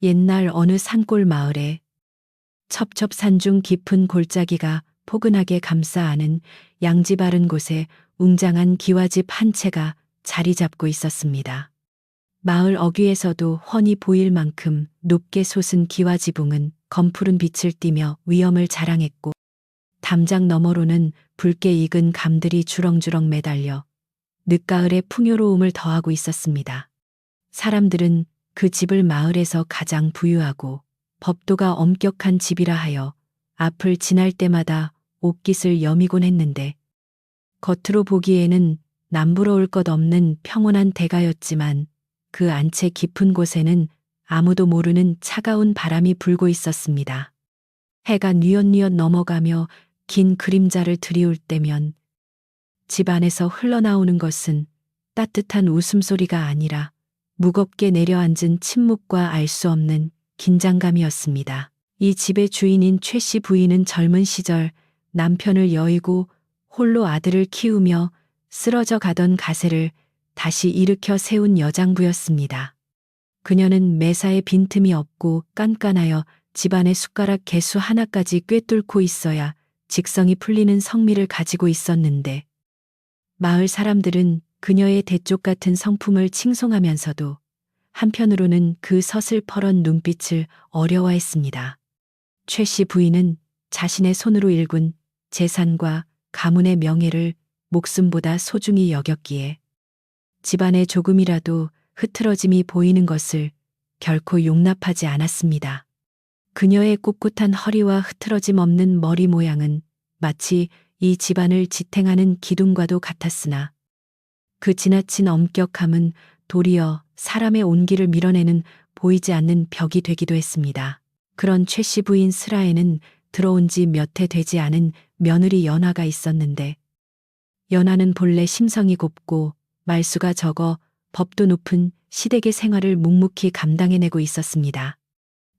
옛날 어느 산골 마을에 첩첩산중 깊은 골짜기가 포근하게 감싸 안은 양지 바른 곳에 웅장한 기와집 한 채가 자리 잡고 있었습니다. 마을 어귀에서도 훤히 보일 만큼 높게 솟은 기와지붕은 검푸른 빛을 띠며 위엄을 자랑했고, 담장 너머로는 붉게 익은 감들이 주렁주렁 매달려 늦가을의 풍요로움을 더하고 있었습니다. 사람들은 그 집을 마을에서 가장 부유하고 법도가 엄격한 집이라 하여 앞을 지날 때마다 옷깃을 여미곤 했는데, 겉으로 보기에는 남부러울 것 없는 평온한 대가였지만 그 안채 깊은 곳에는 아무도 모르는 차가운 바람이 불고 있었습니다. 해가 뉘엿뉘엿 넘어가며 긴 그림자를 드리울 때면 집 안에서 흘러나오는 것은 따뜻한 웃음소리가 아니라 무겁게 내려앉은 침묵과 알 수 없는 긴장감이었습니다. 이 집의 주인인 최 씨 부인은 젊은 시절 남편을 여의고 홀로 아들을 키우며 쓰러져 가던 가세를 다시 일으켜 세운 여장부였습니다. 그녀는 매사에 빈틈이 없고 깐깐하여 집안의 숟가락 개수 하나까지 꿰뚫고 있어야 직성이 풀리는 성미를 가지고 있었는데, 마을 사람들은 그녀의 대쪽 같은 성품을 칭송하면서도 한편으로는 그 서슬퍼런 눈빛을 어려워했습니다. 최 씨 부인은 자신의 손으로 일군 재산과 가문의 명예를 목숨보다 소중히 여겼기에 집안에 조금이라도 흐트러짐이 보이는 것을 결코 용납하지 않았습니다. 그녀의 꼿꼿한 허리와 흐트러짐 없는 머리 모양은 마치 이 집안을 지탱하는 기둥과도 같았으나, 그 지나친 엄격함은 도리어 사람의 온기를 밀어내는 보이지 않는 벽이 되기도 했습니다. 그런 최 씨 부인 슬하에는 들어온 지 몇 해 되지 않은 며느리 연화가 있었는데, 연화는 본래 심성이 곱고 말수가 적어 법도 높은 시댁의 생활을 묵묵히 감당해내고 있었습니다.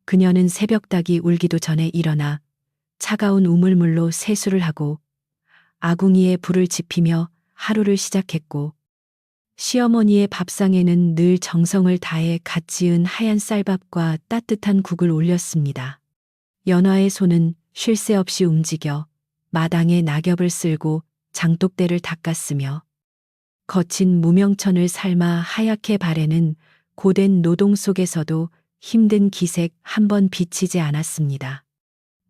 그녀는 새벽닭이 울기도 전에 일어나 차가운 우물물로 세수를 하고 아궁이에 불을 지피며 하루를 시작했고, 시어머니의 밥상에는 늘 정성을 다해 갓 지은 하얀 쌀밥과 따뜻한 국을 올렸습니다. 연화의 손은 쉴 새 없이 움직여 마당에 낙엽을 쓸고 장독대를 닦았으며, 거친 무명천을 삶아 하얗게 바래는 고된 노동 속에서도 힘든 기색 한 번 비치지 않았습니다.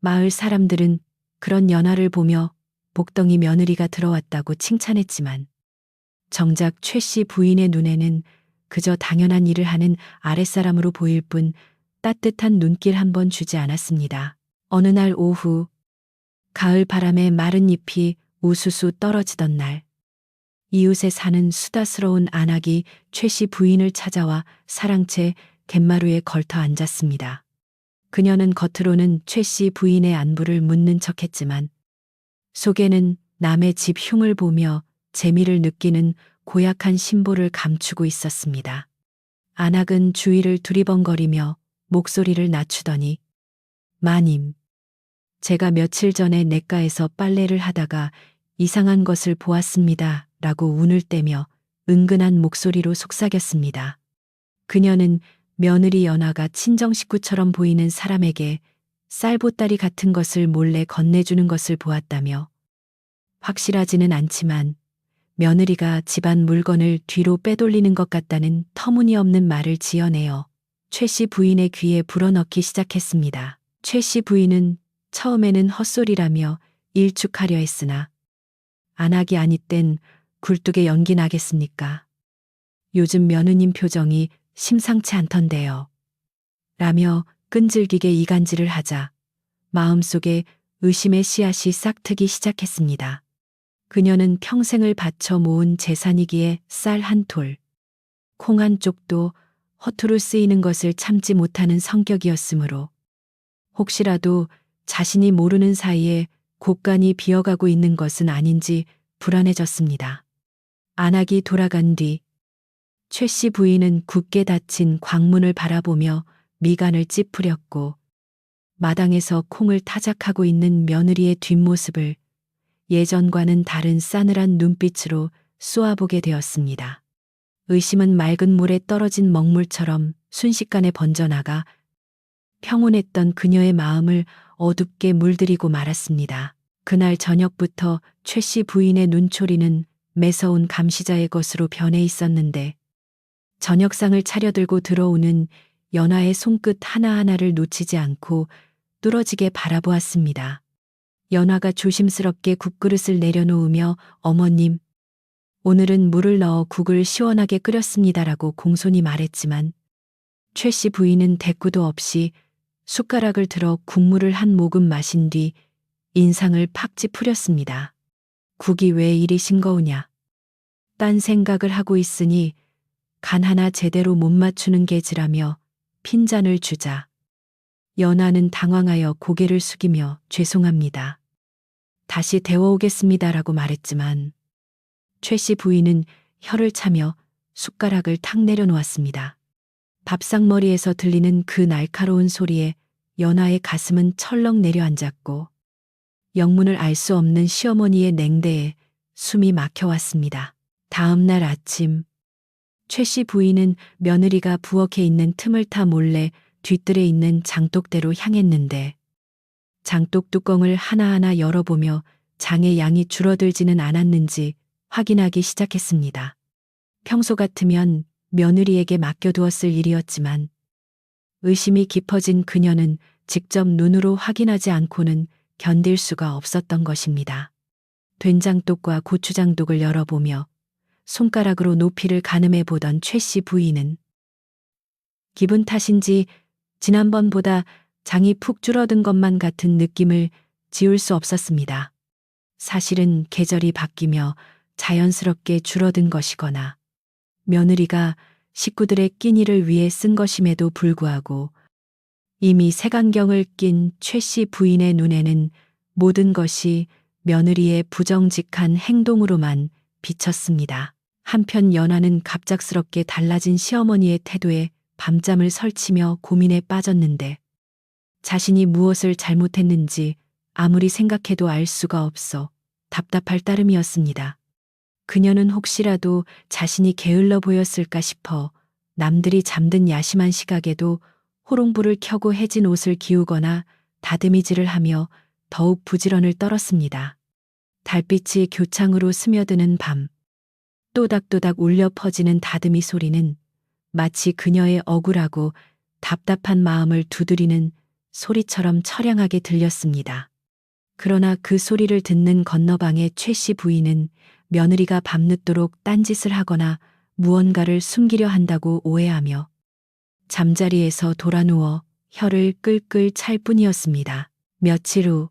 마을 사람들은 그런 연화를 보며 복덩이 며느리가 들어왔다고 칭찬했지만, 정작 최 씨 부인의 눈에는 그저 당연한 일을 하는 아랫사람으로 보일 뿐 따뜻한 눈길 한 번 주지 않았습니다. 어느 날 오후, 가을 바람에 마른 잎이 우수수 떨어지던 날, 이웃에 사는 수다스러운 안악이 최 씨 부인을 찾아와 사랑채 갯마루에 걸터 앉았습니다. 그녀는 겉으로는 최 씨 부인의 안부를 묻는 척했지만 속에는 남의 집 흉을 보며 재미를 느끼는 고약한 심보를 감추고 있었습니다. 안악은 주위를 두리번거리며 목소리를 낮추더니, 마님, 제가 며칠 전에 냇가에서 빨래를 하다가 이상한 것을 보았습니다. 라고 운을 떼며 은근한 목소리로 속삭였습니다. 그녀는 며느리 연화가 친정 식구처럼 보이는 사람에게 쌀보따리 같은 것을 몰래 건네주는 것을 보았다며, 확실하지는 않지만 며느리가 집안 물건을 뒤로 빼돌리는 것 같다는 터무니없는 말을 지어내어 최 씨 부인의 귀에 불어넣기 시작했습니다. 최 씨 부인은 처음에는 헛소리라며 일축하려 했으나, 안악이 아니 땐 굴뚝에 연기 나겠습니까? 요즘 며느님 표정이 심상치 않던데요. 라며 끈질기게 이간질을 하자 마음속에 의심의 씨앗이 싹트기 시작했습니다. 그녀는 평생을 바쳐 모은 재산이기에 쌀 한 톨, 콩 한 쪽도 허투루 쓰이는 것을 참지 못하는 성격이었으므로 혹시라도 자신이 모르는 사이에 곳간이 비어가고 있는 것은 아닌지 불안해졌습니다. 안악이 돌아간 뒤 최 씨 부인은 굳게 닫힌 광문을 바라보며 미간을 찌푸렸고, 마당에서 콩을 타작하고 있는 며느리의 뒷모습을 예전과는 다른 싸늘한 눈빛으로 쏘아보게 되었습니다. 의심은 맑은 물에 떨어진 먹물처럼 순식간에 번져나가 평온했던 그녀의 마음을 어둡게 물들이고 말았습니다. 그날 저녁부터 최 씨 부인의 눈초리는 매서운 감시자의 것으로 변해 있었는데 저녁상을 차려들고 들어오는 연하의 손끝 하나하나를 놓치지 않고 뚫어지게 바라보았습니다. 연하가 조심스럽게 국그릇을 내려놓으며 어머님, 오늘은 물을 넣어 국을 시원하게 끓였습니다라고 공손히 말했지만 최 씨 부인은 대꾸도 없이 숟가락을 들어 국물을 한 모금 마신 뒤 인상을 팍 찌푸렸습니다. 국이 왜 이리 싱거우냐. 딴 생각을 하고 있으니 간 하나 제대로 못 맞추는 게지라며 핀잔을 주자. 연하는 당황하여 고개를 숙이며 죄송합니다. 다시 데워오겠습니다라고 말했지만 최 씨 부인은 혀를 차며 숟가락을 탁 내려놓았습니다. 밥상머리에서 들리는 그 날카로운 소리에 연하의 가슴은 철렁 내려앉았고 영문을 알 수 없는 시어머니의 냉대에 숨이 막혀왔습니다. 다음 날 아침 최 씨 부인은 며느리가 부엌에 있는 틈을 타 몰래 뒤뜰에 있는 장독대로 향했는데 장독 뚜껑을 하나하나 열어보며 장의 양이 줄어들지는 않았는지 확인하기 시작했습니다. 평소 같으면 며느리에게 맡겨두었을 일이었지만 의심이 깊어진 그녀는 직접 눈으로 확인하지 않고는 견딜 수가 없었던 것입니다. 된장독과 고추장독을 열어보며 손가락으로 높이를 가늠해 보던 최 씨 부인은 기분 탓인지 지난번보다 장이 푹 줄어든 것만 같은 느낌을 지울 수 없었습니다. 사실은 계절이 바뀌며 자연스럽게 줄어든 것이거나 며느리가 식구들의 끼니를 위해 쓴 것임에도 불구하고 이미 색안경을 낀 최 씨 부인의 눈에는 모든 것이 며느리의 부정직한 행동으로만 비쳤습니다. 한편 연하는 갑작스럽게 달라진 시어머니의 태도에 밤잠을 설치며 고민에 빠졌는데 자신이 무엇을 잘못했는지 아무리 생각해도 알 수가 없어 답답할 따름이었습니다. 그녀는 혹시라도 자신이 게을러 보였을까 싶어 남들이 잠든 야심한 시각에도 호롱불을 켜고 해진 옷을 기우거나 다듬이질을 하며 더욱 부지런을 떨었습니다. 달빛이 교창으로 스며드는 밤, 또닥또닥 울려 퍼지는 다듬이 소리는 마치 그녀의 억울하고 답답한 마음을 두드리는 소리처럼 처량하게 들렸습니다. 그러나 그 소리를 듣는 건너방의 최 씨 부인은 며느리가 밤늦도록 딴짓을 하거나 무언가를 숨기려 한다고 오해하며 잠자리에서 돌아누워 혀를 끌끌 찰 뿐이었습니다. 며칠 후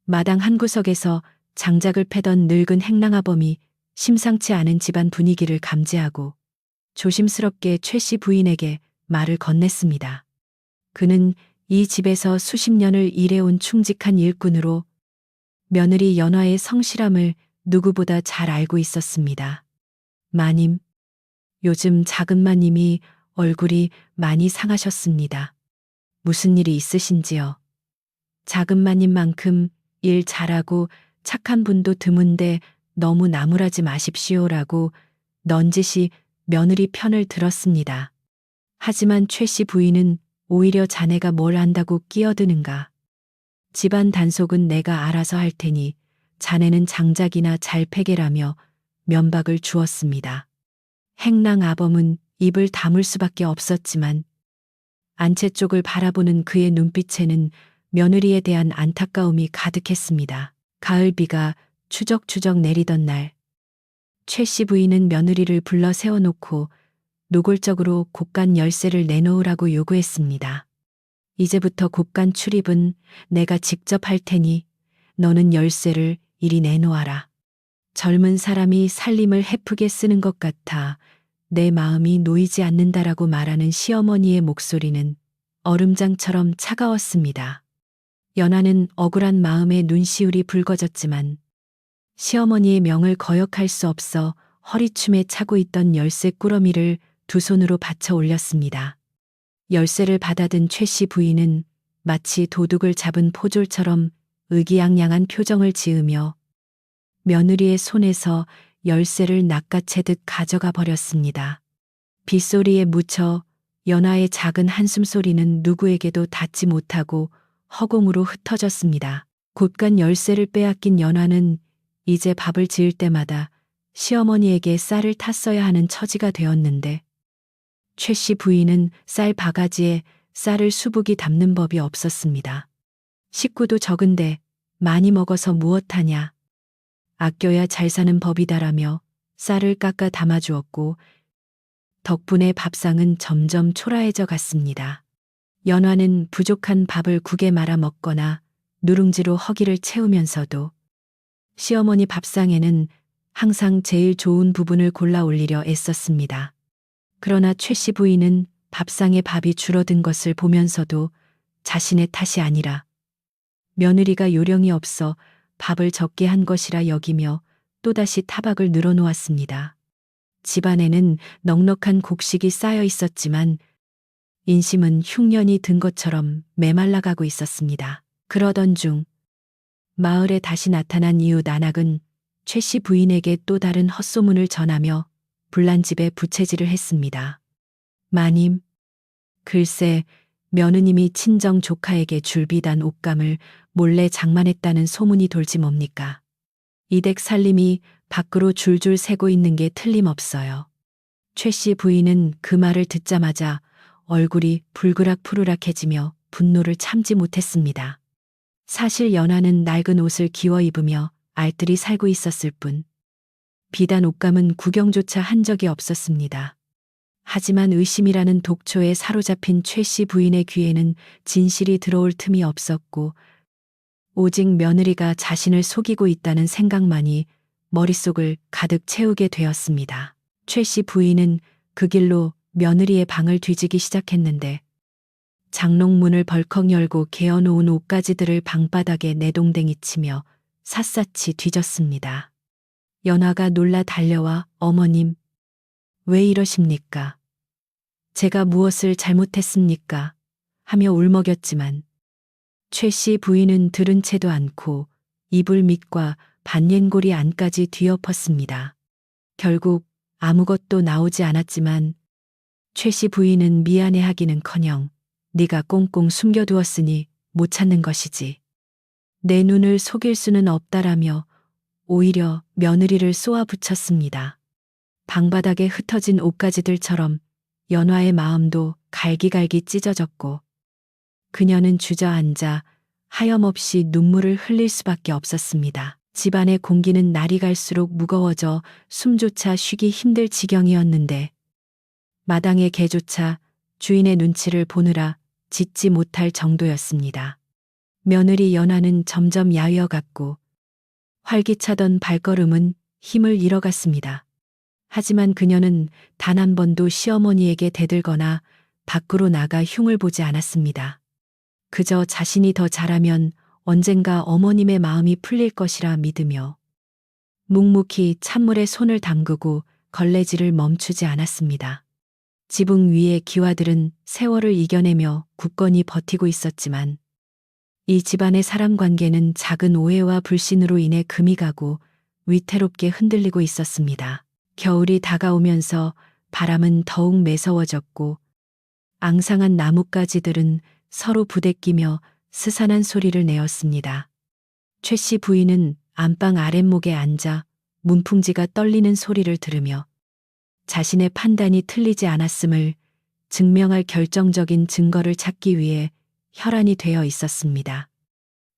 마당 한구석에서 장작을 패던 늙은 행랑아범이 심상치 않은 집안 분위기를 감지하고 조심스럽게 최 씨 부인에게 말을 건넸습니다. 그는 이 집에서 수십 년을 일해온 충직한 일꾼으로 며느리 연화의 성실함을 누구보다 잘 알고 있었습니다. 마님, 요즘 작은 마님이 얼굴이 많이 상하셨습니다. 무슨 일이 있으신지요? 작은 마님만큼 일 잘하고 착한 분도 드문데 너무 나무라지 마십시오라고 넌지시 며느리 편을 들었습니다. 하지만 최 씨 부인은 오히려 자네가 뭘 안다고 끼어드는가. 집안 단속은 내가 알아서 할 테니 자네는 장작이나 잘 패게라며 면박을 주었습니다. 행랑 아범은 입을 다물 수밖에 없었지만 안채 쪽을 바라보는 그의 눈빛에는 며느리에 대한 안타까움이 가득했습니다. 가을비가 추적추적 내리던 날, 최 씨 부인은 며느리를 불러 세워놓고 노골적으로 곡간 열쇠를 내놓으라고 요구했습니다. 이제부터 곡간 출입은 내가 직접 할 테니 너는 열쇠를 이리 내놓아라. 젊은 사람이 살림을 헤프게 쓰는 것 같아 내 마음이 놓이지 않는다라고 말하는 시어머니의 목소리는 얼음장처럼 차가웠습니다. 연하는 억울한 마음에 눈시울이 붉어졌지만 시어머니의 명을 거역할 수 없어 허리춤에 차고 있던 열쇠 꾸러미를 두 손으로 받쳐 올렸습니다. 열쇠를 받아든 최 씨 부인은 마치 도둑을 잡은 포졸처럼 의기양양한 표정을 지으며 며느리의 손에서 열쇠를 낚아채듯 가져가 버렸습니다. 빗소리에 묻혀 연화의 작은 한숨소리는 누구에게도 닿지 못하고 허공으로 흩어졌습니다. 곳간 열쇠를 빼앗긴 연화는 이제 밥을 지을 때마다 시어머니에게 쌀을 탔어야 하는 처지가 되었는데 최 씨 부인은 쌀 바가지에 쌀을 수북이 담는 법이 없었습니다. 식구도 적은데 많이 먹어서 무엇하냐. 아껴야 잘 사는 법이다라며 쌀을 깎아 담아주었고 덕분에 밥상은 점점 초라해져 갔습니다. 연화는 부족한 밥을 국에 말아 먹거나 누룽지로 허기를 채우면서도 시어머니 밥상에는 항상 제일 좋은 부분을 골라 올리려 애썼습니다. 그러나 최 씨 부인은 밥상에 밥이 줄어든 것을 보면서도 자신의 탓이 아니라 며느리가 요령이 없어 밥을 적게 한 것이라 여기며 또다시 타박을 늘어놓았습니다. 집안에는 넉넉한 곡식이 쌓여 있었지만 인심은 흉년이 든 것처럼 메말라가고 있었습니다. 그러던 중 마을에 다시 나타난 이웃 안악은 최 씨 부인에게 또 다른 헛소문을 전하며 불난집에 부채질을 했습니다. 마님, 글쎄 며느님이 친정 조카에게 줄비단 옷감을 몰래 장만했다는 소문이 돌지 뭡니까. 이댁 살림이 밖으로 줄줄 새고 있는 게 틀림없어요. 최 씨 부인은 그 말을 듣자마자 얼굴이 불그락푸르락해지며 분노를 참지 못했습니다. 사실 연하는 낡은 옷을 기워 입으며 알뜰히 살고 있었을 뿐 비단 옷감은 구경조차 한 적이 없었습니다. 하지만 의심이라는 독초에 사로잡힌 최 씨 부인의 귀에는 진실이 들어올 틈이 없었고 오직 며느리가 자신을 속이고 있다는 생각만이 머릿속을 가득 채우게 되었습니다. 최 씨 부인은 그 길로 며느리의 방을 뒤지기 시작했는데 장롱문을 벌컥 열고 개어놓은 옷가지들을 방바닥에 내동댕이 치며 샅샅이 뒤졌습니다. 연화가 놀라 달려와 어머님, 왜 이러십니까? 제가 무엇을 잘못했습니까? 하며 울먹였지만 최 씨 부인은 들은 채도 않고 이불 밑과 반옌고리 안까지 뒤엎었습니다. 결국 아무것도 나오지 않았지만 최 씨 부인은 미안해하기는커녕 네가 꽁꽁 숨겨두었으니 못 찾는 것이지. 내 눈을 속일 수는 없다라며 오히려 며느리를 쏘아붙였습니다. 방바닥에 흩어진 옷가지들처럼 연화의 마음도 갈기갈기 찢어졌고 그녀는 주저앉아 하염없이 눈물을 흘릴 수밖에 없었습니다. 집안의 공기는 날이 갈수록 무거워져 숨조차 쉬기 힘들 지경이었는데 마당의 개조차 주인의 눈치를 보느라 짖지 못할 정도였습니다. 며느리 연화는 점점 야위어갔고 활기차던 발걸음은 힘을 잃어갔습니다. 하지만 그녀는 단 한 번도 시어머니에게 대들거나 밖으로 나가 흉을 보지 않았습니다. 그저 자신이 더 잘하면 언젠가 어머님의 마음이 풀릴 것이라 믿으며 묵묵히 찬물에 손을 담그고 걸레질을 멈추지 않았습니다. 지붕 위의 기와들은 세월을 이겨내며 굳건히 버티고 있었지만 이 집안의 사람 관계는 작은 오해와 불신으로 인해 금이 가고 위태롭게 흔들리고 있었습니다. 겨울이 다가오면서 바람은 더욱 매서워졌고 앙상한 나뭇가지들은 서로 부대끼며 스산한 소리를 내었습니다. 최 씨 부인은 안방 아랫목에 앉아 문풍지가 떨리는 소리를 들으며 자신의 판단이 틀리지 않았음을 증명할 결정적인 증거를 찾기 위해 혈안이 되어 있었습니다.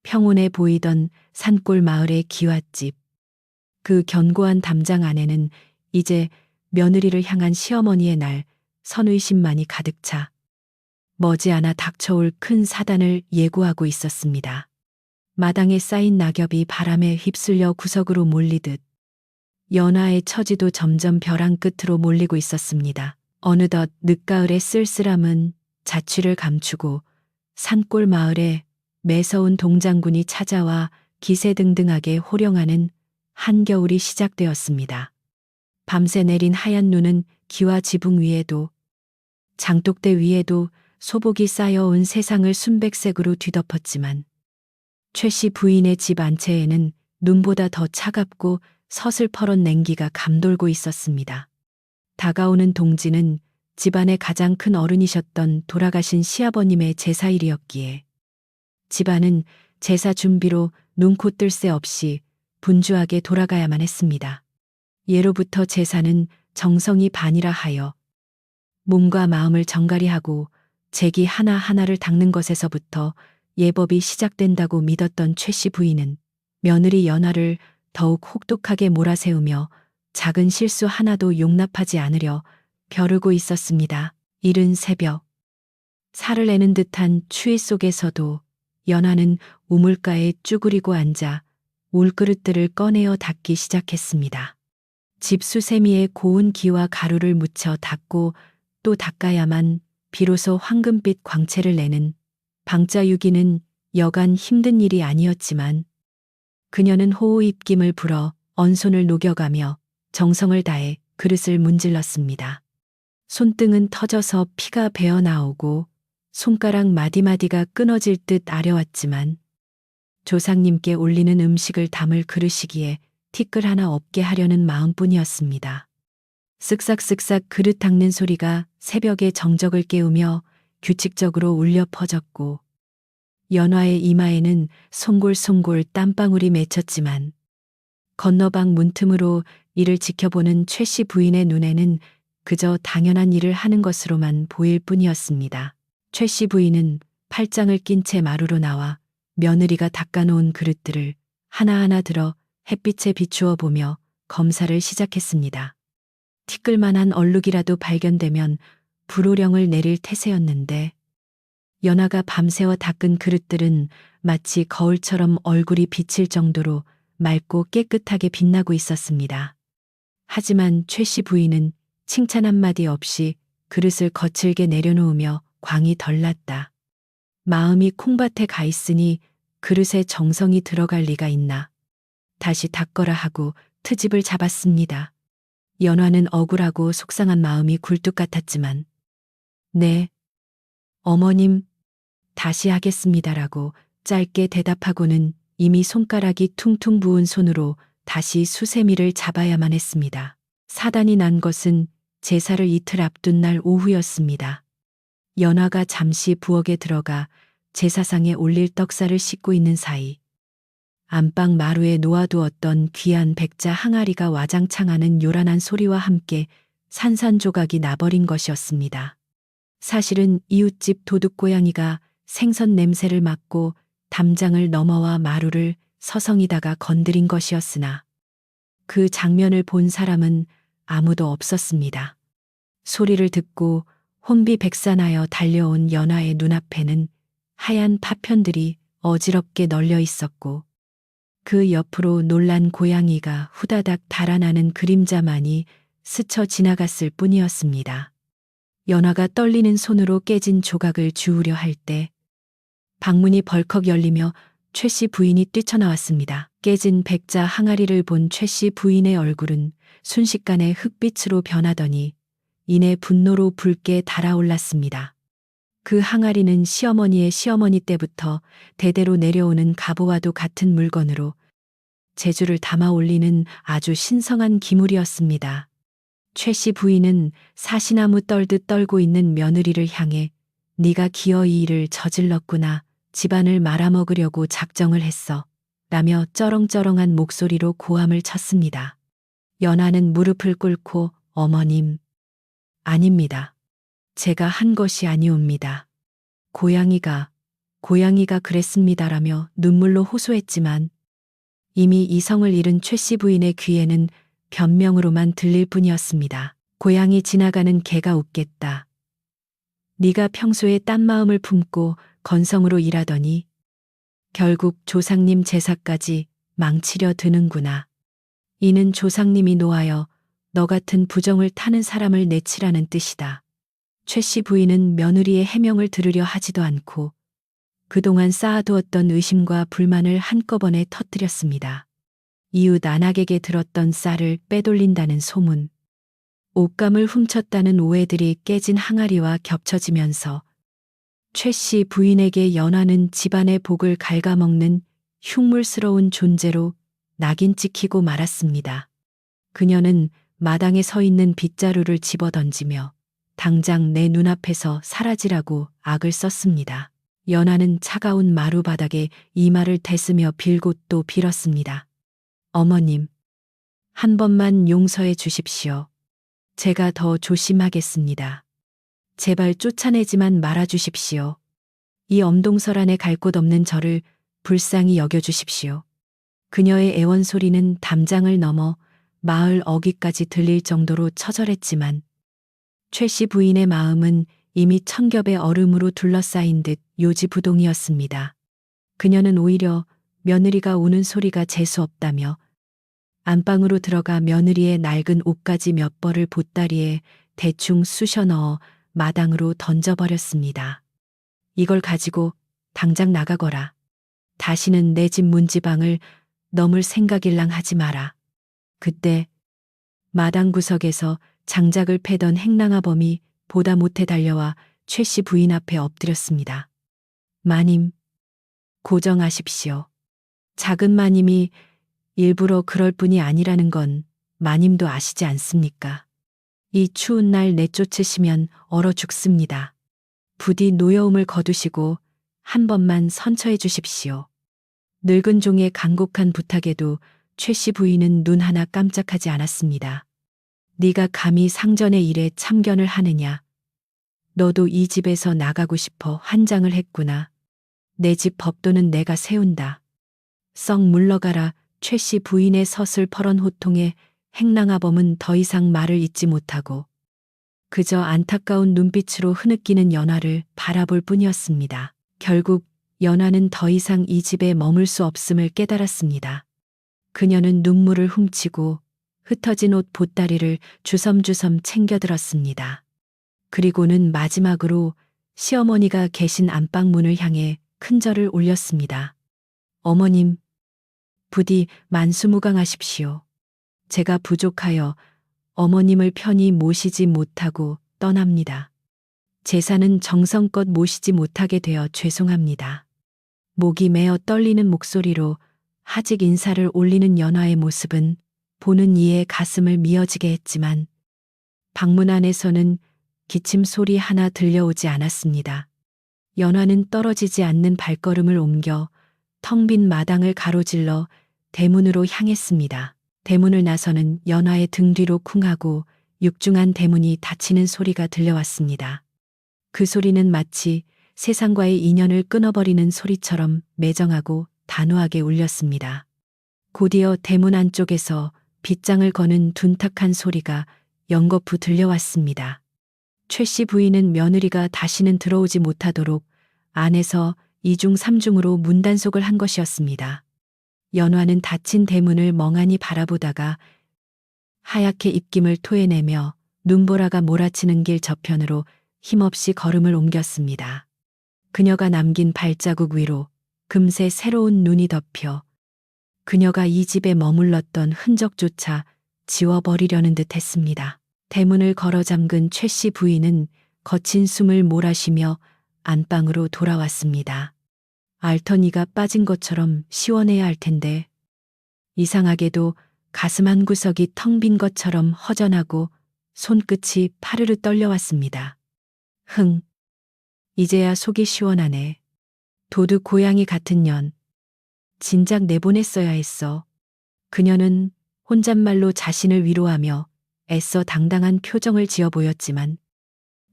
평온해 보이던 산골 마을의 기와집. 그 견고한 담장 안에는 이제 며느리를 향한 시어머니의 날 선의심만이 가득 차 머지않아 닥쳐올 큰 사단을 예고하고 있었습니다. 마당에 쌓인 낙엽이 바람에 휩쓸려 구석으로 몰리듯 연화의 처지도 점점 벼랑 끝으로 몰리고 있었습니다. 어느덧 늦가을의 쓸쓸함은 자취를 감추고 산골 마을에 매서운 동장군이 찾아와 기세등등하게 호령하는 한겨울이 시작되었습니다. 밤새 내린 하얀 눈은 기와 지붕 위에도 장독대 위에도 소복이 쌓여온 세상을 순백색으로 뒤덮었지만 최 씨 부인의 집 안채에는 눈보다 더 차갑고 서슬퍼런 냉기가 감돌고 있었습니다. 다가오는 동지는 집안의 가장 큰 어른이셨던 돌아가신 시아버님의 제사일이었기에 집안은 제사 준비로 눈코 뜰 새 없이 분주하게 돌아가야만 했습니다. 예로부터 제사는 정성이 반이라 하여 몸과 마음을 정갈이하고 제기 하나하나를 닦는 것에서부터 예법이 시작된다고 믿었던 최씨 부인은 며느리 연화를 더욱 혹독하게 몰아세우며 작은 실수 하나도 용납하지 않으려 벼르고 있었습니다. 이른 새벽, 살을 내는 듯한 추위 속에서도 연화는 우물가에 쭈그리고 앉아 물그릇들을 꺼내어 닦기 시작했습니다. 집 수세미에 고운 기와 가루를 묻혀 닦고 또 닦아야만 비로소 황금빛 광채를 내는 방자유기는 여간 힘든 일이 아니었지만 그녀는 호호 입김을 불어 언손을 녹여가며 정성을 다해 그릇을 문질렀습니다. 손등은 터져서 피가 배어 나오고 손가락 마디마디가 끊어질 듯 아려왔지만 조상님께 올리는 음식을 담을 그릇이기에 티끌 하나 없게 하려는 마음뿐이었습니다. 쓱싹쓱싹 그릇 닦는 소리가 새벽의 정적을 깨우며 규칙적으로 울려 퍼졌고 연화의 이마에는 송골송골 땀방울이 맺혔지만 건너방 문틈으로 이를 지켜보는 최씨 부인의 눈에는 그저 당연한 일을 하는 것으로만 보일 뿐이었습니다. 최씨 부인은 팔짱을 낀 채 마루로 나와 며느리가 닦아놓은 그릇들을 하나하나 들어 햇빛에 비추어 보며 검사를 시작했습니다. 티끌만한 얼룩이라도 발견되면 불호령을 내릴 태세였는데 연화가 밤새워 닦은 그릇들은 마치 거울처럼 얼굴이 비칠 정도로 맑고 깨끗하게 빛나고 있었습니다. 하지만 최씨 부인은 칭찬 한마디 없이 그릇을 거칠게 내려놓으며 광이 덜 났다. 마음이 콩밭에 가 있으니 그릇에 정성이 들어갈 리가 있나. 다시 닦거라 하고 트집을 잡았습니다. 연화는 억울하고 속상한 마음이 굴뚝 같았지만 네, 어머님, 다시 하겠습니다라고 짧게 대답하고는 이미 손가락이 퉁퉁 부은 손으로 다시 수세미를 잡아야만 했습니다. 사단이 난 것은 제사를 이틀 앞둔 날 오후였습니다. 연화가 잠시 부엌에 들어가 제사상에 올릴 떡살을 씻고 있는 사이 안방 마루에 놓아두었던 귀한 백자 항아리가 와장창하는 요란한 소리와 함께 산산조각이 나버린 것이었습니다. 사실은 이웃집 도둑고양이가 생선 냄새를 맡고 담장을 넘어와 마루를 서성이다가 건드린 것이었으나 그 장면을 본 사람은 아무도 없었습니다. 소리를 듣고 혼비백산하여 달려온 연화의 눈앞에는 하얀 파편들이 어지럽게 널려 있었고 그 옆으로 놀란 고양이가 후다닥 달아나는 그림자만이 스쳐 지나갔을 뿐이었습니다. 연화가 떨리는 손으로 깨진 조각을 주우려 할 때 방문이 벌컥 열리며 최씨 부인이 뛰쳐나왔습니다. 깨진 백자 항아리를 본 최씨 부인의 얼굴은 순식간에 흑빛으로 변하더니 이내 분노로 붉게 달아올랐습니다. 그 항아리는 시어머니의 시어머니 때부터 대대로 내려오는 갑오와도 같은 물건으로 제주를 담아 올리는 아주 신성한 기물이었습니다. 최씨 부인은 사시나무 떨듯 떨고 있는 며느리를 향해 네가 기어 이 일을 저질렀구나. 집안을 말아먹으려고 작정을 했어. 라며 쩌렁쩌렁한 목소리로 고함을 쳤습니다. 연화는 무릎을 꿇고 어머님, 아닙니다. 제가 한 것이 아니옵니다. 고양이가 그랬습니다라며 눈물로 호소했지만 이미 이성을 잃은 최씨 부인의 귀에는 변명으로만 들릴 뿐이었습니다. 고양이 지나가는 개가 웃겠다. 네가 평소에 딴 마음을 품고 건성으로 일하더니 결국 조상님 제사까지 망치려 드는구나. 이는 조상님이 노하여 너 같은 부정을 타는 사람을 내치라는 뜻이다. 최씨 부인은 며느리의 해명을 들으려 하지도 않고 그동안 쌓아두었던 의심과 불만을 한꺼번에 터뜨렸습니다. 이웃 안악에게 들었던 쌀을 빼돌린다는 소문, 옷감을 훔쳤다는 오해들이 깨진 항아리와 겹쳐지면서 최씨 부인에게 연화는 집안의 복을 갉아먹는 흉물스러운 존재로 낙인 찍히고 말았습니다. 그녀는 마당에 서 있는 빗자루를 집어던지며 당장 내 눈앞에서 사라지라고 악을 썼습니다. 연하는 차가운 마루 바닥에 이마를 대으며 빌고 또 빌었습니다. 어머님, 한 번만 용서해 주십시오. 제가 더 조심하겠습니다. 제발 쫓아내지만 말아 주십시오. 이 엄동설 안에 갈 곳 없는 저를 불쌍히 여겨 주십시오. 그녀의 애원 소리는 담장을 넘어 마을 어귀까지 들릴 정도로 처절했지만 최 씨 부인의 마음은 이미 천겹의 얼음으로 둘러싸인 듯 요지부동이었습니다. 그녀는 오히려 며느리가 우는 소리가 재수없다며 안방으로 들어가 며느리의 낡은 옷가지 몇 벌을 보따리에 대충 쑤셔 넣어 마당으로 던져버렸습니다. 이걸 가지고 당장 나가거라. 다시는 내 집 문지방을 넘을 생각일랑 하지 마라. 그때 마당 구석에서 장작을 패던 행랑아범이 보다 못해 달려와 최 씨 부인 앞에 엎드렸습니다. 마님, 고정하십시오. 작은 마님이 일부러 그럴 뿐이 아니라는 건 마님도 아시지 않습니까? 이 추운 날 내쫓으시면 얼어 죽습니다. 부디 노여움을 거두시고 한 번만 선처해 주십시오. 늙은 종의 간곡한 부탁에도 최 씨 부인은 눈 하나 깜짝하지 않았습니다. 네가 감히 상전의 일에 참견을 하느냐. 너도 이 집에서 나가고 싶어 환장을 했구나. 내 집 법도는 내가 세운다. 썩 물러가라. 최 씨 부인의 서슬퍼런 호통에 행랑아범은 더 이상 말을 잇지 못하고 그저 안타까운 눈빛으로 흐느끼는 연화를 바라볼 뿐이었습니다. 결국 연화는 더 이상 이 집에 머물 수 없음을 깨달았습니다. 그녀는 눈물을 훔치고 흩어진 옷 보따리를 주섬주섬 챙겨들었습니다. 그리고는 마지막으로 시어머니가 계신 안방문을 향해 큰절을 올렸습니다. 어머님, 부디 만수무강하십시오. 제가 부족하여 어머님을 편히 모시지 못하고 떠납니다. 제사는 정성껏 모시지 못하게 되어 죄송합니다. 목이 메어 떨리는 목소리로 하직 인사를 올리는 연화의 모습은 보는 이의 가슴을 미어지게 했지만 방문 안에서는 기침 소리 하나 들려오지 않았습니다. 연화는 떨어지지 않는 발걸음을 옮겨 텅 빈 마당을 가로질러 대문으로 향했습니다. 대문을 나서는 연화의 등 뒤로 쿵하고 육중한 대문이 닫히는 소리가 들려왔습니다. 그 소리는 마치 세상과의 인연을 끊어버리는 소리처럼 매정하고 단호하게 울렸습니다. 곧이어 대문 안쪽에서 빗장을 거는 둔탁한 소리가 연거푸 들려왔습니다. 최 씨 부인은 며느리가 다시는 들어오지 못하도록 안에서 이중 삼중으로 문단속을 한 것이었습니다. 연화는 닫힌 대문을 멍하니 바라보다가 하얗게 입김을 토해내며 눈보라가 몰아치는 길 저편으로 힘없이 걸음을 옮겼습니다. 그녀가 남긴 발자국 위로 금세 새로운 눈이 덮여 그녀가 이 집에 머물렀던 흔적조차 지워버리려는 듯 했습니다. 대문을 걸어 잠근 최 씨 부인은 거친 숨을 몰아쉬며 안방으로 돌아왔습니다. 알터니가 빠진 것처럼 시원해야 할 텐데 이상하게도 가슴 한 구석이 텅 빈 것처럼 허전하고 손끝이 파르르 떨려왔습니다. 흥, 이제야 속이 시원하네. 도둑 고양이 같은 년. 진작 내보냈어야 했어. 그녀는 혼잣말로 자신을 위로하며 애써 당당한 표정을 지어 보였지만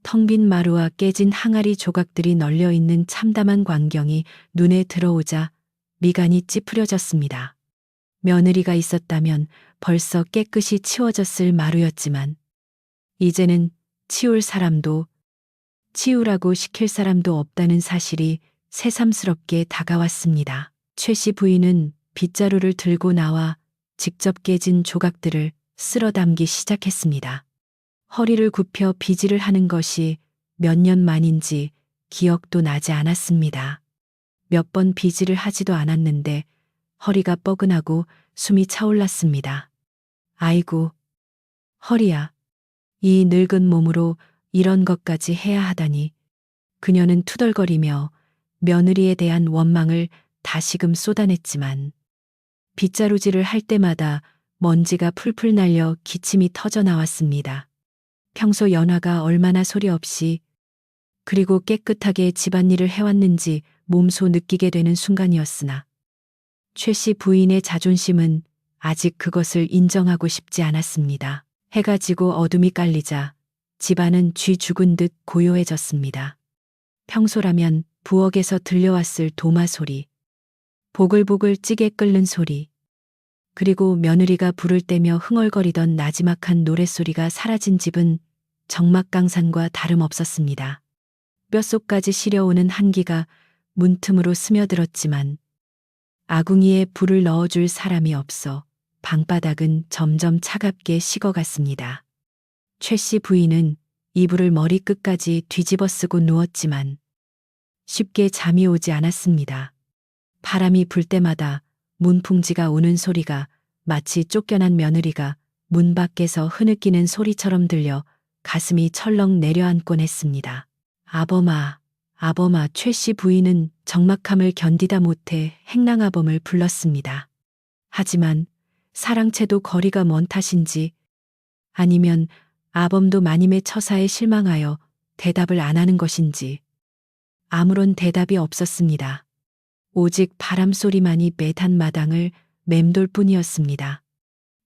텅 빈 마루와 깨진 항아리 조각들이 널려 있는 참담한 광경이 눈에 들어오자 미간이 찌푸려졌습니다. 며느리가 있었다면 벌써 깨끗이 치워졌을 마루였지만 이제는 치울 사람도 치우라고 시킬 사람도 없다는 사실이 새삼스럽게 다가왔습니다. 최 씨 부인은 빗자루를 들고 나와 직접 깨진 조각들을 쓸어 담기 시작했습니다. 허리를 굽혀 비지를 하는 것이 몇 년 만인지 기억도 나지 않았습니다. 몇 번 비지를 하지도 않았는데 허리가 뻐근하고 숨이 차올랐습니다. 아이고, 허리야. 이 늙은 몸으로 이런 것까지 해야 하다니. 그녀는 투덜거리며 며느리에 대한 원망을 다시금 쏟아냈지만 빗자루질을 할 때마다 먼지가 풀풀 날려 기침이 터져 나왔습니다. 평소 연화가 얼마나 소리 없이 그리고 깨끗하게 집안일을 해왔는지 몸소 느끼게 되는 순간이었으나 최 씨 부인의 자존심은 아직 그것을 인정하고 싶지 않았습니다. 해가 지고 어둠이 깔리자 집안은 쥐 죽은 듯 고요해졌습니다. 평소라면 부엌에서 들려왔을 도마 소리, 보글보글 찌개 끓는 소리, 그리고 며느리가 불을 떼며 흥얼거리던 나지막한 노랫소리가 사라진 집은 적막강산과 다름없었습니다. 뼛속까지 시려오는 한기가 문틈으로 스며들었지만 아궁이에 불을 넣어줄 사람이 없어 방바닥은 점점 차갑게 식어갔습니다. 최 씨 부인은 이불을 머리끝까지 뒤집어 쓰고 누웠지만 쉽게 잠이 오지 않았습니다. 바람이 불 때마다 문풍지가 우는 소리가 마치 쫓겨난 며느리가 문 밖에서 흐느끼는 소리처럼 들려 가슴이 철렁 내려앉곤 했습니다. 아범아, 아범아. 최 씨 부인은 적막함을 견디다 못해 행랑아범을 불렀습니다. 하지만 사랑채도 거리가 먼 탓인지 아니면 아범도 마님의 처사에 실망하여 대답을 안 하는 것인지 아무런 대답이 없었습니다. 오직 바람소리만이 매단 마당을 맴돌 뿐이었습니다.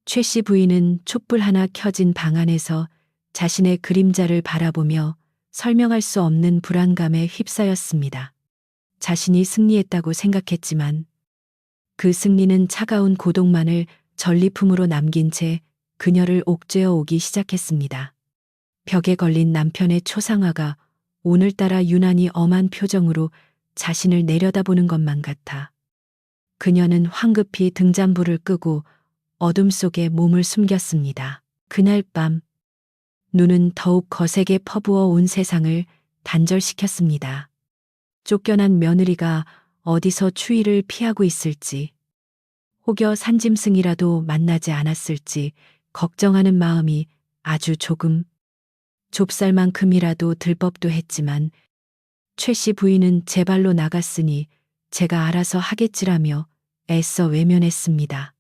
최 씨 부인은 촛불 하나 켜진 방 안에서 자신의 그림자를 바라보며 설명할 수 없는 불안감에 휩싸였습니다. 자신이 승리했다고 생각했지만 그 승리는 차가운 고독만을 전리품으로 남긴 채 그녀를 옥죄어 오기 시작했습니다. 벽에 걸린 남편의 초상화가 오늘따라 유난히 엄한 표정으로 자신을 내려다보는 것만 같아 그녀는 황급히 등잔불을 끄고 어둠 속에 몸을 숨겼습니다. 그날 밤 눈은 더욱 거세게 퍼부어 온 세상을 단절시켰습니다. 쫓겨난 며느리가 어디서 추위를 피하고 있을지, 혹여 산짐승이라도 만나지 않았을지 걱정하는 마음이 아주 조금, 좁쌀만큼이라도 들 법도 했지만 최 씨 부인은 제 발로 나갔으니 제가 알아서 하겠지라며 애써 외면했습니다.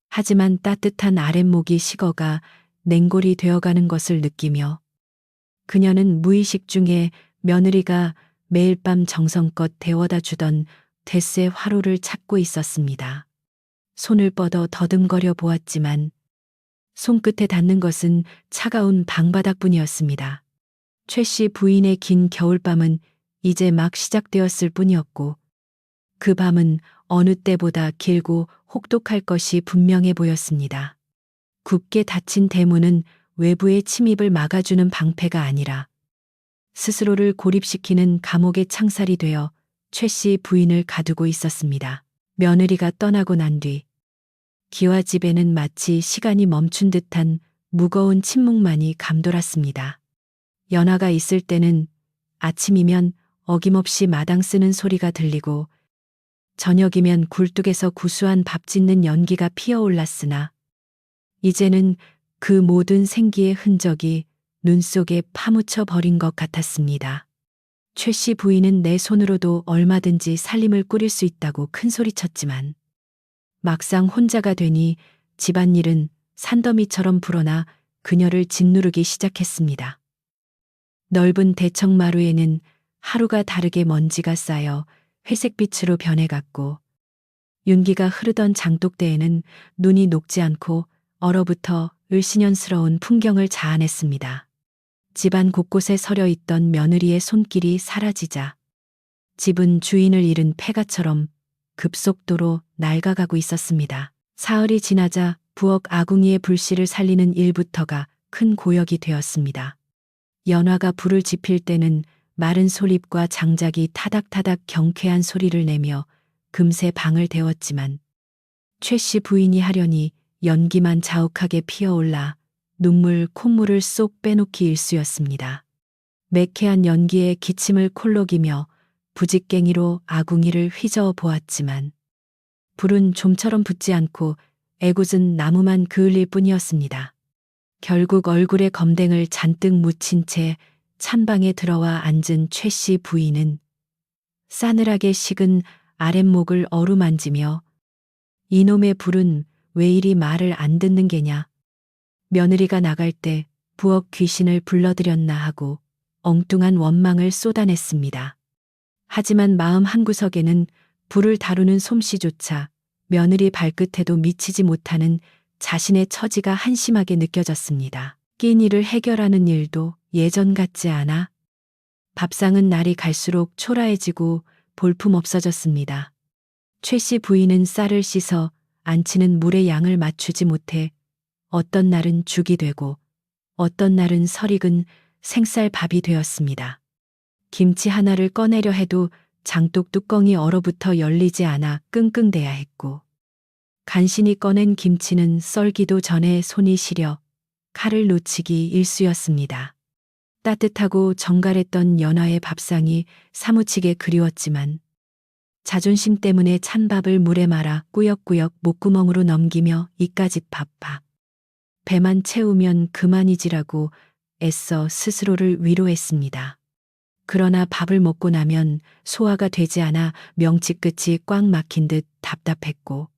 하지만 따뜻한 아랫목이 식어가 냉골이 되어가는 것을 느끼며 그녀는 무의식 중에 며느리가 매일 밤 정성껏 데워다 주던 돛의 화로를 찾고 있었습니다. 손을 뻗어 더듬거려 보았지만 손끝에 닿는 것은 차가운 방바닥뿐이었습니다. 최 씨 부인의 긴 겨울밤은 이제 막 시작되었을 뿐이었고 그 밤은 어느 때보다 길고 혹독할 것이 분명해 보였습니다. 굳게 닫힌 대문은 외부의 침입을 막아주는 방패가 아니라 스스로를 고립시키는 감옥의 창살이 되어 최 씨 부인을 가두고 있었습니다. 며느리가 떠나고 난 뒤 기와 집에는 마치 시간이 멈춘 듯한 무거운 침묵만이 감돌았습니다. 연화가 있을 때는 아침이면 어김없이 마당 쓰는 소리가 들리고 저녁이면 굴뚝에서 구수한 밥 짓는 연기가 피어올랐으나 이제는 그 모든 생기의 흔적이 눈 속에 파묻혀 버린 것 같았습니다. 최 씨 부인은 내 손으로도 얼마든지 살림을 꾸릴 수 있다고 큰소리쳤지만 막상 혼자가 되니 집안일은 산더미처럼 불어나 그녀를 짓누르기 시작했습니다. 넓은 대청마루에는 하루가 다르게 먼지가 쌓여 회색빛으로 변해갔고 윤기가 흐르던 장독대에는 눈이 녹지 않고 얼어붙어 을씨년스러운 풍경을 자아냈습니다. 집안 곳곳에 서려 있던 며느리의 손길이 사라지자 집은 주인을 잃은 폐가처럼 급속도로 낡아가고 있었습니다. 사흘이 지나자 부엌 아궁이의 불씨를 살리는 일부터가 큰 고역이 되었습니다. 연화가 불을 지필 때는 마른 솔잎과 장작이 타닥타닥 경쾌한 소리를 내며 금세 방을 데웠지만 최 씨 부인이 하려니 연기만 자욱하게 피어올라 눈물 콧물을 쏙 빼놓기 일쑤였습니다. 매캐한 연기에 기침을 콜록이며 부직갱이로 아궁이를 휘저어 보았지만 불은 좀처럼 붙지 않고 애굣은 나무만 그을릴 뿐이었습니다. 결국 얼굴에 검댕을 잔뜩 묻힌 채 찬방에 들어와 앉은 최 씨 부인은 싸늘하게 식은 아랫목을 어루만지며 이놈의 불은 왜 이리 말을 안 듣는 게냐. 며느리가 나갈 때 부엌 귀신을 불러들였나 하고 엉뚱한 원망을 쏟아냈습니다. 하지만 마음 한구석에는 불을 다루는 솜씨조차 며느리 발끝에도 미치지 못하는 자신의 처지가 한심하게 느껴졌습니다. 낀 일을 해결하는 일도 예전 같지 않아 밥상은 날이 갈수록 초라해지고 볼품없어졌습니다. 최 씨 부인은 쌀을 씻어 안치는 물의 양을 맞추지 못해 어떤 날은 죽이 되고 어떤 날은 설익은 생쌀밥이 되었습니다. 김치 하나를 꺼내려 해도 장독 뚜껑이 얼어붙어 열리지 않아 끙끙대야 했고, 간신히 꺼낸 김치는 썰기도 전에 손이 시려 칼을 놓치기 일쑤였습니다. 따뜻하고 정갈했던 연화의 밥상이 사무치게 그리웠지만 자존심 때문에 찬밥을 물에 말아 꾸역꾸역 목구멍으로 넘기며 이까짓 밥밥. 배만 채우면 그만이지라고 애써 스스로를 위로했습니다. 그러나 밥을 먹고 나면 소화가 되지 않아 명치 끝이 꽉 막힌 듯 답답했고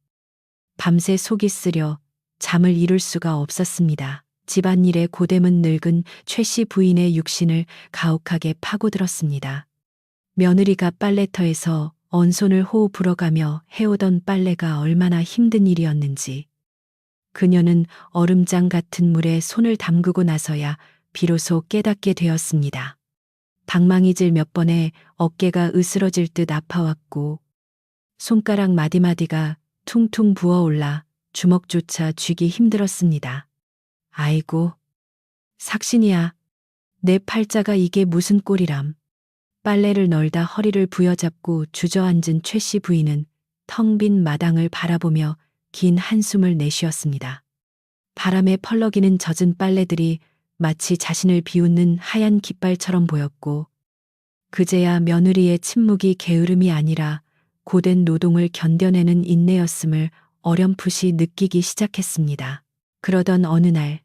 밤새 속이 쓰려 잠을 이룰 수가 없었습니다. 집안일에 고됨은 늙은 최 씨 부인의 육신을 가혹하게 파고들었습니다. 며느리가 빨래터에서 언손을 호호 불어가며 해오던 빨래가 얼마나 힘든 일이었는지 그녀는 얼음장 같은 물에 손을 담그고 나서야 비로소 깨닫게 되었습니다. 방망이질 몇 번에 어깨가 으스러질 듯 아파왔고 손가락 마디마디가 퉁퉁 부어올라 주먹조차 쥐기 힘들었습니다. 아이고, 삭신이야. 내 팔자가 이게 무슨 꼴이람. 빨래를 널다 허리를 부여잡고 주저앉은 최 씨 부인은 텅 빈 마당을 바라보며 긴 한숨을 내쉬었습니다. 바람에 펄럭이는 젖은 빨래들이 마치 자신을 비웃는 하얀 깃발처럼 보였고 그제야 며느리의 침묵이 게으름이 아니라 고된 노동을 견뎌내는 인내였음을 어렴풋이 느끼기 시작했습니다. 그러던 어느 날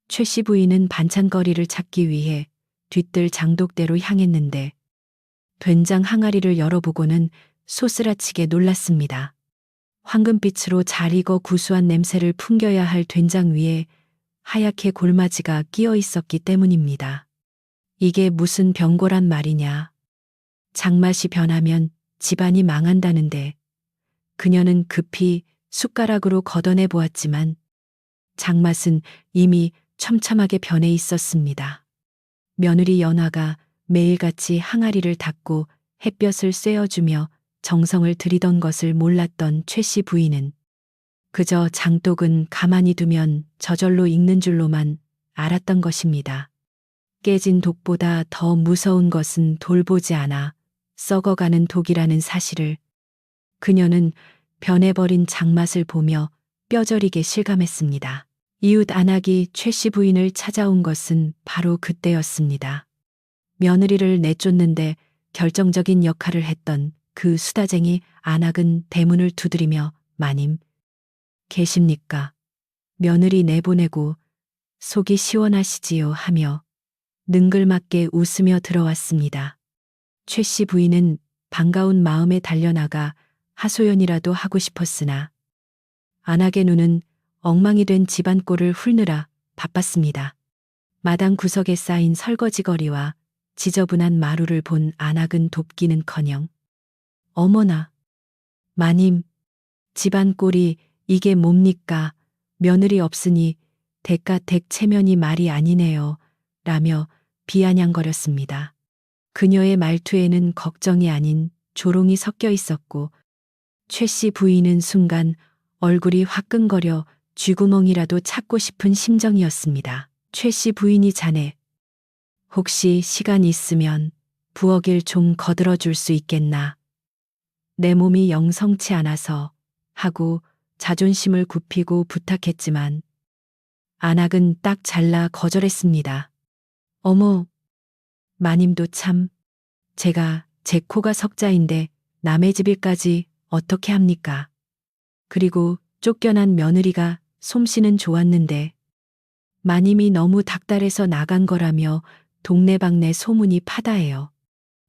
최 씨 부인은 반찬거리를 찾기 위해 뒤뜰 장독대로 향했는데 된장 항아리를 열어보고는 소스라치게 놀랐습니다. 황금빛으로 잘 익어 구수한 냄새를 풍겨야 할 된장 위에 하얗게 골마지가 끼어 있었기 때문입니다. 이게 무슨 병고란 말이냐. 장맛이 변하면 집안이 망한다는데 그녀는 급히 숟가락으로 걷어내 보았지만 장맛은 이미 첨참하게 변해 있었습니다. 며느리 연화가 매일같이 항아리를 닦고 햇볕을 쐬어주며 정성을 들이던 것을 몰랐던 최 씨 부인은 그저 장독은 가만히 두면 저절로 익는 줄로만 알았던 것입니다. 깨진 독보다 더 무서운 것은 돌보지 않아 썩어가는 독이라는 사실을 그녀는 변해버린 장맛을 보며 뼈저리게 실감했습니다. 이웃 안악이 최 씨 부인을 찾아온 것은 바로 그때였습니다. 며느리를 내쫓는데 결정적인 역할을 했던 그 수다쟁이 안악은 대문을 두드리며 마님, 계십니까? 며느리 내보내고 속이 시원하시지요 하며 능글맞게 웃으며 들어왔습니다. 최 씨 부인은 반가운 마음에 달려나가 하소연이라도 하고 싶었으나 안악의 눈은 엉망이 된 집안 꼴을 훑느라 바빴습니다. 마당 구석에 쌓인 설거지거리와 지저분한 마루를 본 안악은 돕기는커녕 어머나, 마님, 집안 꼴이 이게 뭡니까? 며느리 없으니 대가택 체면이 말이 아니네요. 라며 비아냥거렸습니다. 그녀의 말투에는 걱정이 아닌 조롱이 섞여 있었고 최 씨 부인은 순간 얼굴이 화끈거려 쥐구멍이라도 찾고 싶은 심정이었습니다. 최 씨 부인이 자네, 혹시 시간 있으면 부엌일 좀 거들어 줄 수 있겠나? 내 몸이 영성치 않아서 하고 자존심을 굽히고 부탁했지만 안악은 딱 잘라 거절했습니다. 어머, 마님도 참, 제가 제 코가 석자인데 남의 집일까지 어떻게 합니까? 그리고 쫓겨난 며느리가 솜씨는 좋았는데 마님이 너무 닥달해서 나간 거라며 동네방네 소문이 파다해요.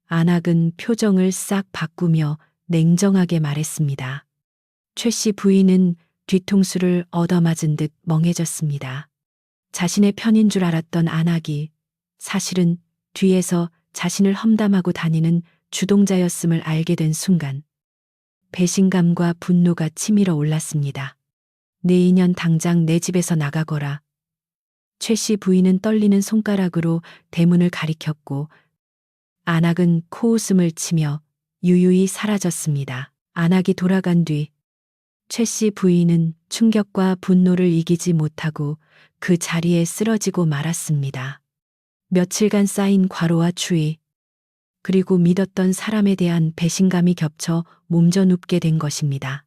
안악은 표정을 싹 바꾸며 냉정하게 말했습니다. 최 씨 부인은 뒤통수를 얻어맞은 듯 멍해졌습니다. 자신의 편인 줄 알았던 안악이 사실은 뒤에서 자신을 험담하고 다니는 주동자였음을 알게 된 순간 배신감과 분노가 치밀어 올랐습니다. 내인년 당장 내 집에서 나가거라. 최 씨 부인은 떨리는 손가락으로 대문을 가리켰고 안악은 코웃음을 치며 유유히 사라졌습니다. 안악이 돌아간 뒤 최 씨 부인은 충격과 분노를 이기지 못하고 그 자리에 쓰러지고 말았습니다. 며칠간 쌓인 과로와 추위, 그리고 믿었던 사람에 대한 배신감이 겹쳐 몸져 눕게 된 것입니다.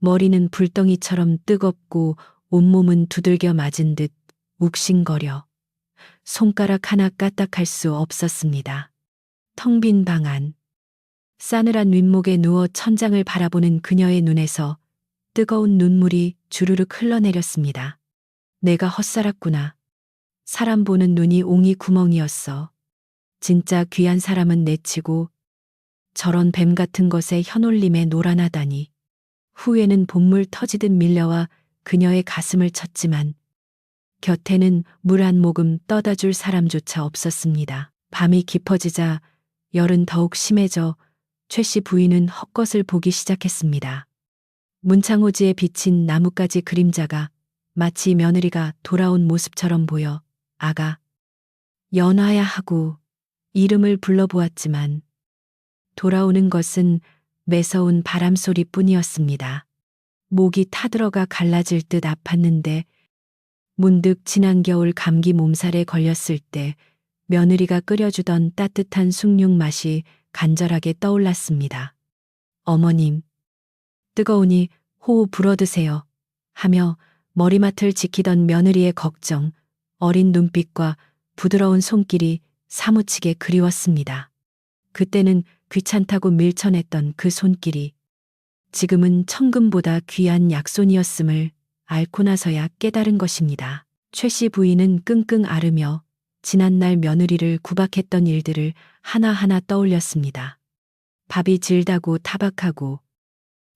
머리는 불덩이처럼 뜨겁고 온몸은 두들겨 맞은 듯 욱신거려 손가락 하나 까딱할 수 없었습니다. 텅 빈 방 안, 싸늘한 윗목에 누워 천장을 바라보는 그녀의 눈에서 뜨거운 눈물이 주르륵 흘러내렸습니다. 내가 헛살았구나. 사람 보는 눈이 옹이 구멍이었어. 진짜 귀한 사람은 내치고 저런 뱀 같은 것에 현올림에 놀아나다니. 후회는 본물 터지듯 밀려와 그녀의 가슴을 쳤지만 곁에는 물 한 모금 떠다 줄 사람조차 없었습니다. 밤이 깊어지자 열은 더욱 심해져 최 씨 부인은 헛것을 보기 시작했습니다. 문창호지에 비친 나뭇가지 그림자가 마치 며느리가 돌아온 모습처럼 보여 아가, 연화야 하고 이름을 불러보았지만 돌아오는 것은 매서운 바람소리뿐이었습니다. 목이 타들어가 갈라질 듯 아팠는데 문득 지난 겨울 감기 몸살에 걸렸을 때 며느리가 끓여주던 따뜻한 숭늉 맛이 간절하게 떠올랐습니다. 어머님, 뜨거우니 호호 불어드세요 하며 머리맡을 지키던 며느리의 걱정, 어린 눈빛과 부드러운 손길이 사무치게 그리웠습니다. 그때는 귀찮다고 밀쳐냈던 그 손길이 지금은 천금보다 귀한 약손이었음을 앓고 나서야 깨달은 것입니다. 최 씨 부인은 끙끙 앓으며 지난날 며느리를 구박했던 일들을 하나하나 떠올렸습니다. 밥이 질다고 타박하고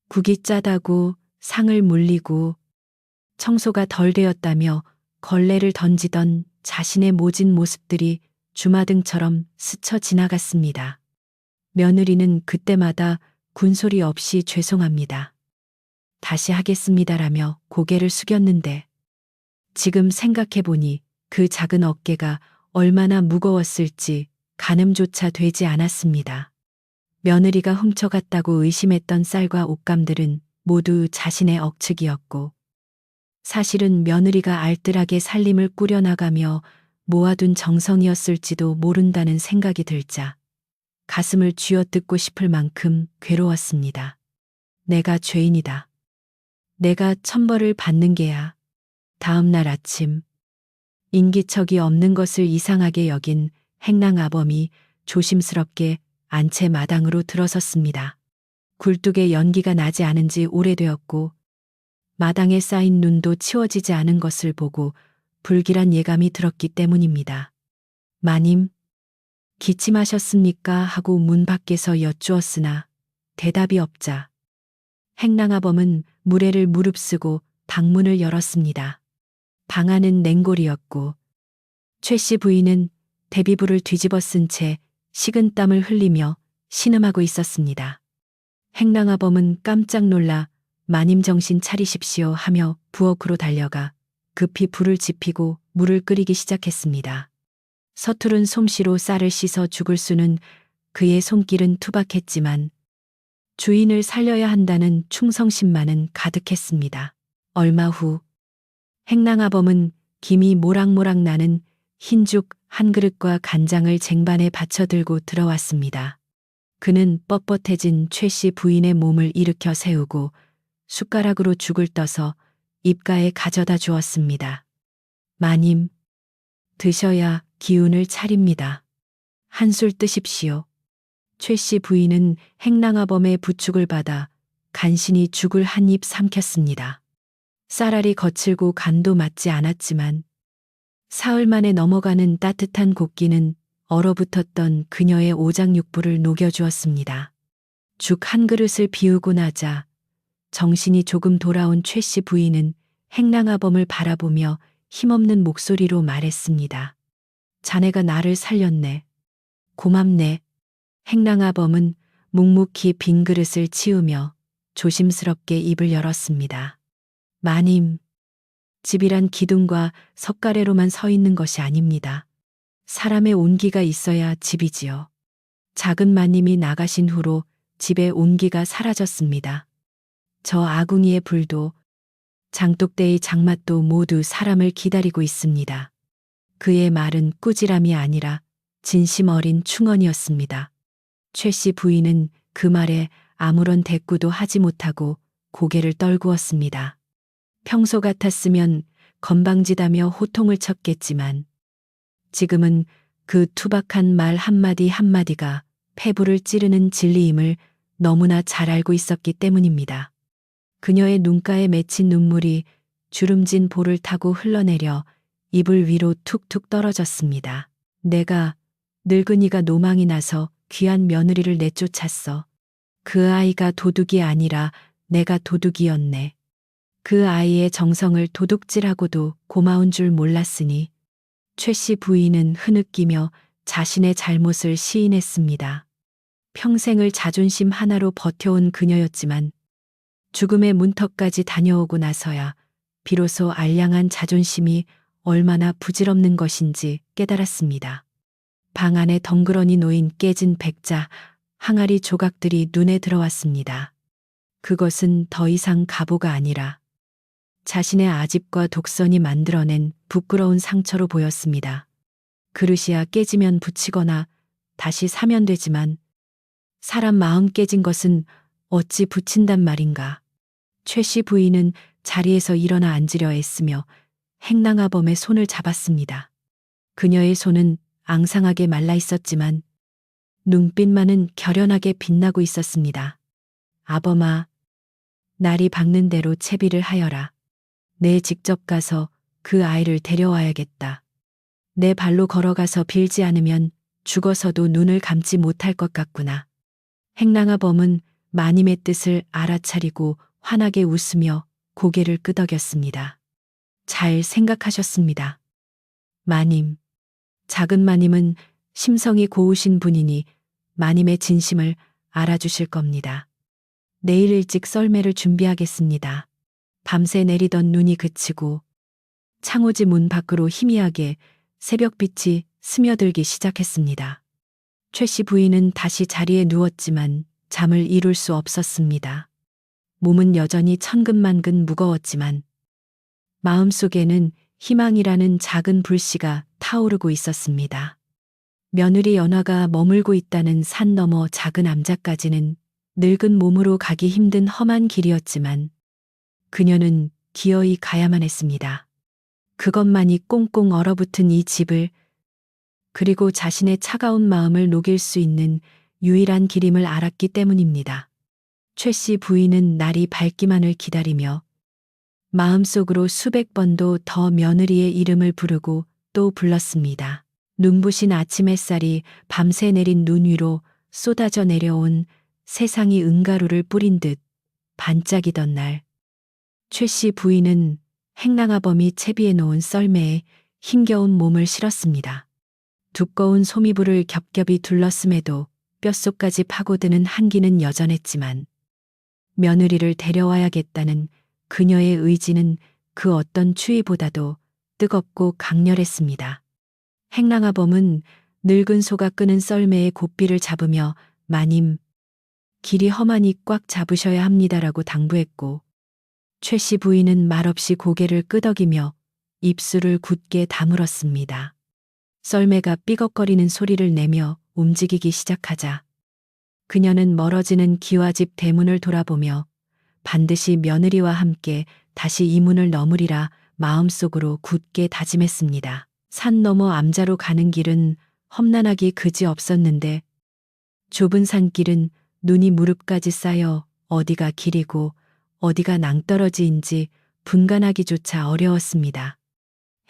국이 짜다고 상을 물리고 청소가 덜 되었다며 걸레를 던지던 자신의 모진 모습들이 주마등처럼 스쳐 지나갔습니다. 며느리는 그때마다 군소리 없이 죄송합니다. 다시 하겠습니다라며 고개를 숙였는데 지금 생각해보니 그 작은 어깨가 얼마나 무거웠을지 가늠조차 되지 않았습니다. 며느리가 훔쳐갔다고 의심했던 쌀과 옷감들은 모두 자신의 억측이었고 사실은 며느리가 알뜰하게 살림을 꾸려나가며 모아둔 정성이었을지도 모른다는 생각이 들자 가슴을 쥐어뜯고 싶을 만큼 괴로웠습니다. 내가 죄인이다. 내가 천벌을 받는 게야. 다음 날 아침 인기척이 없는 것을 이상하게 여긴 행랑아범이 조심스럽게 안채 마당으로 들어섰습니다. 굴뚝에 연기가 나지 않은 지 오래되었고 마당에 쌓인 눈도 치워지지 않은 것을 보고 불길한 예감이 들었기 때문입니다. 마님, 기침하셨습니까? 하고 문 밖에서 여쭈었으나 대답이 없자 행랑아범은 무례를 무릅쓰고 방문을 열었습니다. 방 안은 냉골이었고 최 씨 부인은 대비불을 뒤집어 쓴 채 식은 땀을 흘리며 신음하고 있었습니다. 행랑아범은 깜짝 놀라 마님 정신 차리십시오 하며 부엌으로 달려가 급히 불을 지피고 물을 끓이기 시작했습니다. 서투른 솜씨로 쌀을 씻어 죽을 수는 그의 손길은 투박했지만 주인을 살려야 한다는 충성심만은 가득했습니다. 얼마 후 행랑아범은 김이 모락모락 나는 흰죽 한 그릇과 간장을 쟁반에 받쳐 들고 들어왔습니다. 그는 뻣뻣해진 최 씨 부인의 몸을 일으켜 세우고 숟가락으로 죽을 떠서 입가에 가져다 주었습니다. 마님, 드셔야 기운을 차립니다. 한술 뜨십시오. 최 씨 부인은 행랑아범의 부축을 받아 간신히 죽을 한 입 삼켰습니다. 쌀알이 거칠고 간도 맞지 않았지만 사흘 만에 넘어가는 따뜻한 곡기는 얼어붙었던 그녀의 오장육부를 녹여주었습니다. 죽 한 그릇을 비우고 나자 정신이 조금 돌아온 최 씨 부인은 행랑아범을 바라보며 힘없는 목소리로 말했습니다. 자네가 나를 살렸네. 고맙네. 행랑아범은 묵묵히 빈 그릇을 치우며 조심스럽게 입을 열었습니다. 마님, 집이란 기둥과 석가래로만 서 있는 것이 아닙니다. 사람의 온기가 있어야 집이지요. 작은 마님이 나가신 후로 집의 온기가 사라졌습니다. 저 아궁이의 불도 장독대의 장맛도 모두 사람을 기다리고 있습니다. 그의 말은 꾸지람이 아니라 진심 어린 충언이었습니다. 최 씨 부인은 그 말에 아무런 대꾸도 하지 못하고 고개를 떨구었습니다. 평소 같았으면 건방지다며 호통을 쳤겠지만 지금은 그 투박한 말 한마디 한마디가 폐부를 찌르는 진리임을 너무나 잘 알고 있었기 때문입니다. 그녀의 눈가에 맺힌 눈물이 주름진 볼을 타고 흘러내려 이불 위로 툭툭 떨어졌습니다. 내가 늙은이가 노망이 나서 귀한 며느리를 내쫓았어. 그 아이가 도둑이 아니라 내가 도둑이었네. 그 아이의 정성을 도둑질하고도 고마운 줄 몰랐으니 최 씨 부인은 흐느끼며 자신의 잘못을 시인했습니다. 평생을 자존심 하나로 버텨온 그녀였지만 죽음의 문턱까지 다녀오고 나서야 비로소 알량한 자존심이 얼마나 부질없는 것인지 깨달았습니다. 방 안에 덩그러니 놓인 깨진 백자, 항아리 조각들이 눈에 들어왔습니다. 그것은 더 이상 갑오가 아니라 자신의 아집과 독선이 만들어낸 부끄러운 상처로 보였습니다. 그릇이야 깨지면 붙이거나 다시 사면 되지만 사람 마음 깨진 것은 어찌 붙인단 말인가. 최 씨 부인은 자리에서 일어나 앉으려 애쓰며 행랑아범의 손을 잡았습니다. 그녀의 손은 앙상하게 말라 있었지만 눈빛만은 결연하게 빛나고 있었습니다. 아범아, 날이 밝는 대로 채비를 하여라. 내 직접 가서 그 아이를 데려와야겠다. 내 발로 걸어가서 빌지 않으면 죽어서도 눈을 감지 못할 것 같구나. 행랑아범은 마님의 뜻을 알아차리고 환하게 웃으며 고개를 끄덕였습니다. 잘 생각하셨습니다. 마님, 작은 마님은 심성이 고우신 분이니 마님의 진심을 알아주실 겁니다. 내일 일찍 썰매를 준비하겠습니다. 밤새 내리던 눈이 그치고 창호지 문 밖으로 희미하게 새벽빛이 스며들기 시작했습니다. 최 씨 부인은 다시 자리에 누웠지만 잠을 이룰 수 없었습니다. 몸은 여전히 천근만근 무거웠지만 마음속에는 희망이라는 작은 불씨가 타오르고 있었습니다. 며느리 연화가 머물고 있다는 산 너머 작은 암자까지는 늙은 몸으로 가기 힘든 험한 길이었지만 그녀는 기어이 가야만 했습니다. 그것만이 꽁꽁 얼어붙은 이 집을 그리고 자신의 차가운 마음을 녹일 수 있는 유일한 길임을 알았기 때문입니다. 최 씨 부인은 날이 밝기만을 기다리며 마음속으로 수백 번도 더 며느리의 이름을 부르고 또 불렀습니다. 눈부신 아침 햇살이 밤새 내린 눈 위로 쏟아져 내려온 세상이 은가루를 뿌린 듯 반짝이던 날, 최 씨 부인은 행랑아범이 채비해 놓은 썰매에 힘겨운 몸을 실었습니다. 두꺼운 소미불을 겹겹이 둘렀음에도 뼛속까지 파고드는 한기는 여전했지만 며느리를 데려와야겠다는 그녀의 의지는 그 어떤 추위보다도 뜨겁고 강렬했습니다. 행랑아범은 늙은 소가 끄는 썰매의 고삐를 잡으며 마님, 길이 험하니 꽉 잡으셔야 합니다라고 당부했고 최 씨 부인은 말없이 고개를 끄덕이며 입술을 굳게 다물었습니다. 썰매가 삐걱거리는 소리를 내며 움직이기 시작하자 그녀는 멀어지는 기와집 대문을 돌아보며 반드시 며느리와 함께 다시 이 문을 넘으리라 마음속으로 굳게 다짐했습니다. 산 너머 암자로 가는 길은 험난하기 그지 없었는데 좁은 산길은 눈이 무릎까지 쌓여 어디가 길이고 어디가 낭떠러지인지 분간하기조차 어려웠습니다.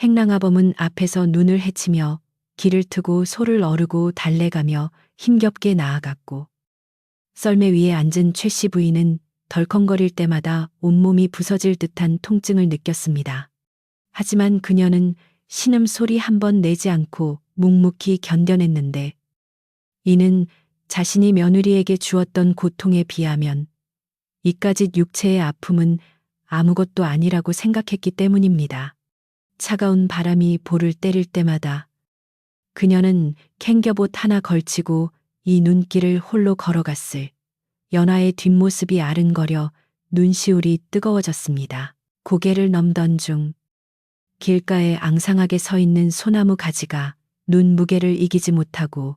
행랑아범은 앞에서 눈을 헤치며 길을 트고 소를 어르고 달래가며 힘겹게 나아갔고 썰매 위에 앉은 최 씨 부인은 덜컹거릴 때마다 온몸이 부서질 듯한 통증을 느꼈습니다. 하지만 그녀는 신음소리 한 번 내지 않고 묵묵히 견뎌냈는데 이는 자신이 며느리에게 주었던 고통에 비하면 이까짓 육체의 아픔은 아무것도 아니라고 생각했기 때문입니다. 차가운 바람이 볼을 때릴 때마다 그녀는 캥겨봇 하나 걸치고 이 눈길을 홀로 걸어갔을 연하의 뒷모습이 아른거려 눈시울이 뜨거워졌습니다. 고개를 넘던 중 길가에 앙상하게 서 있는 소나무 가지가 눈 무게를 이기지 못하고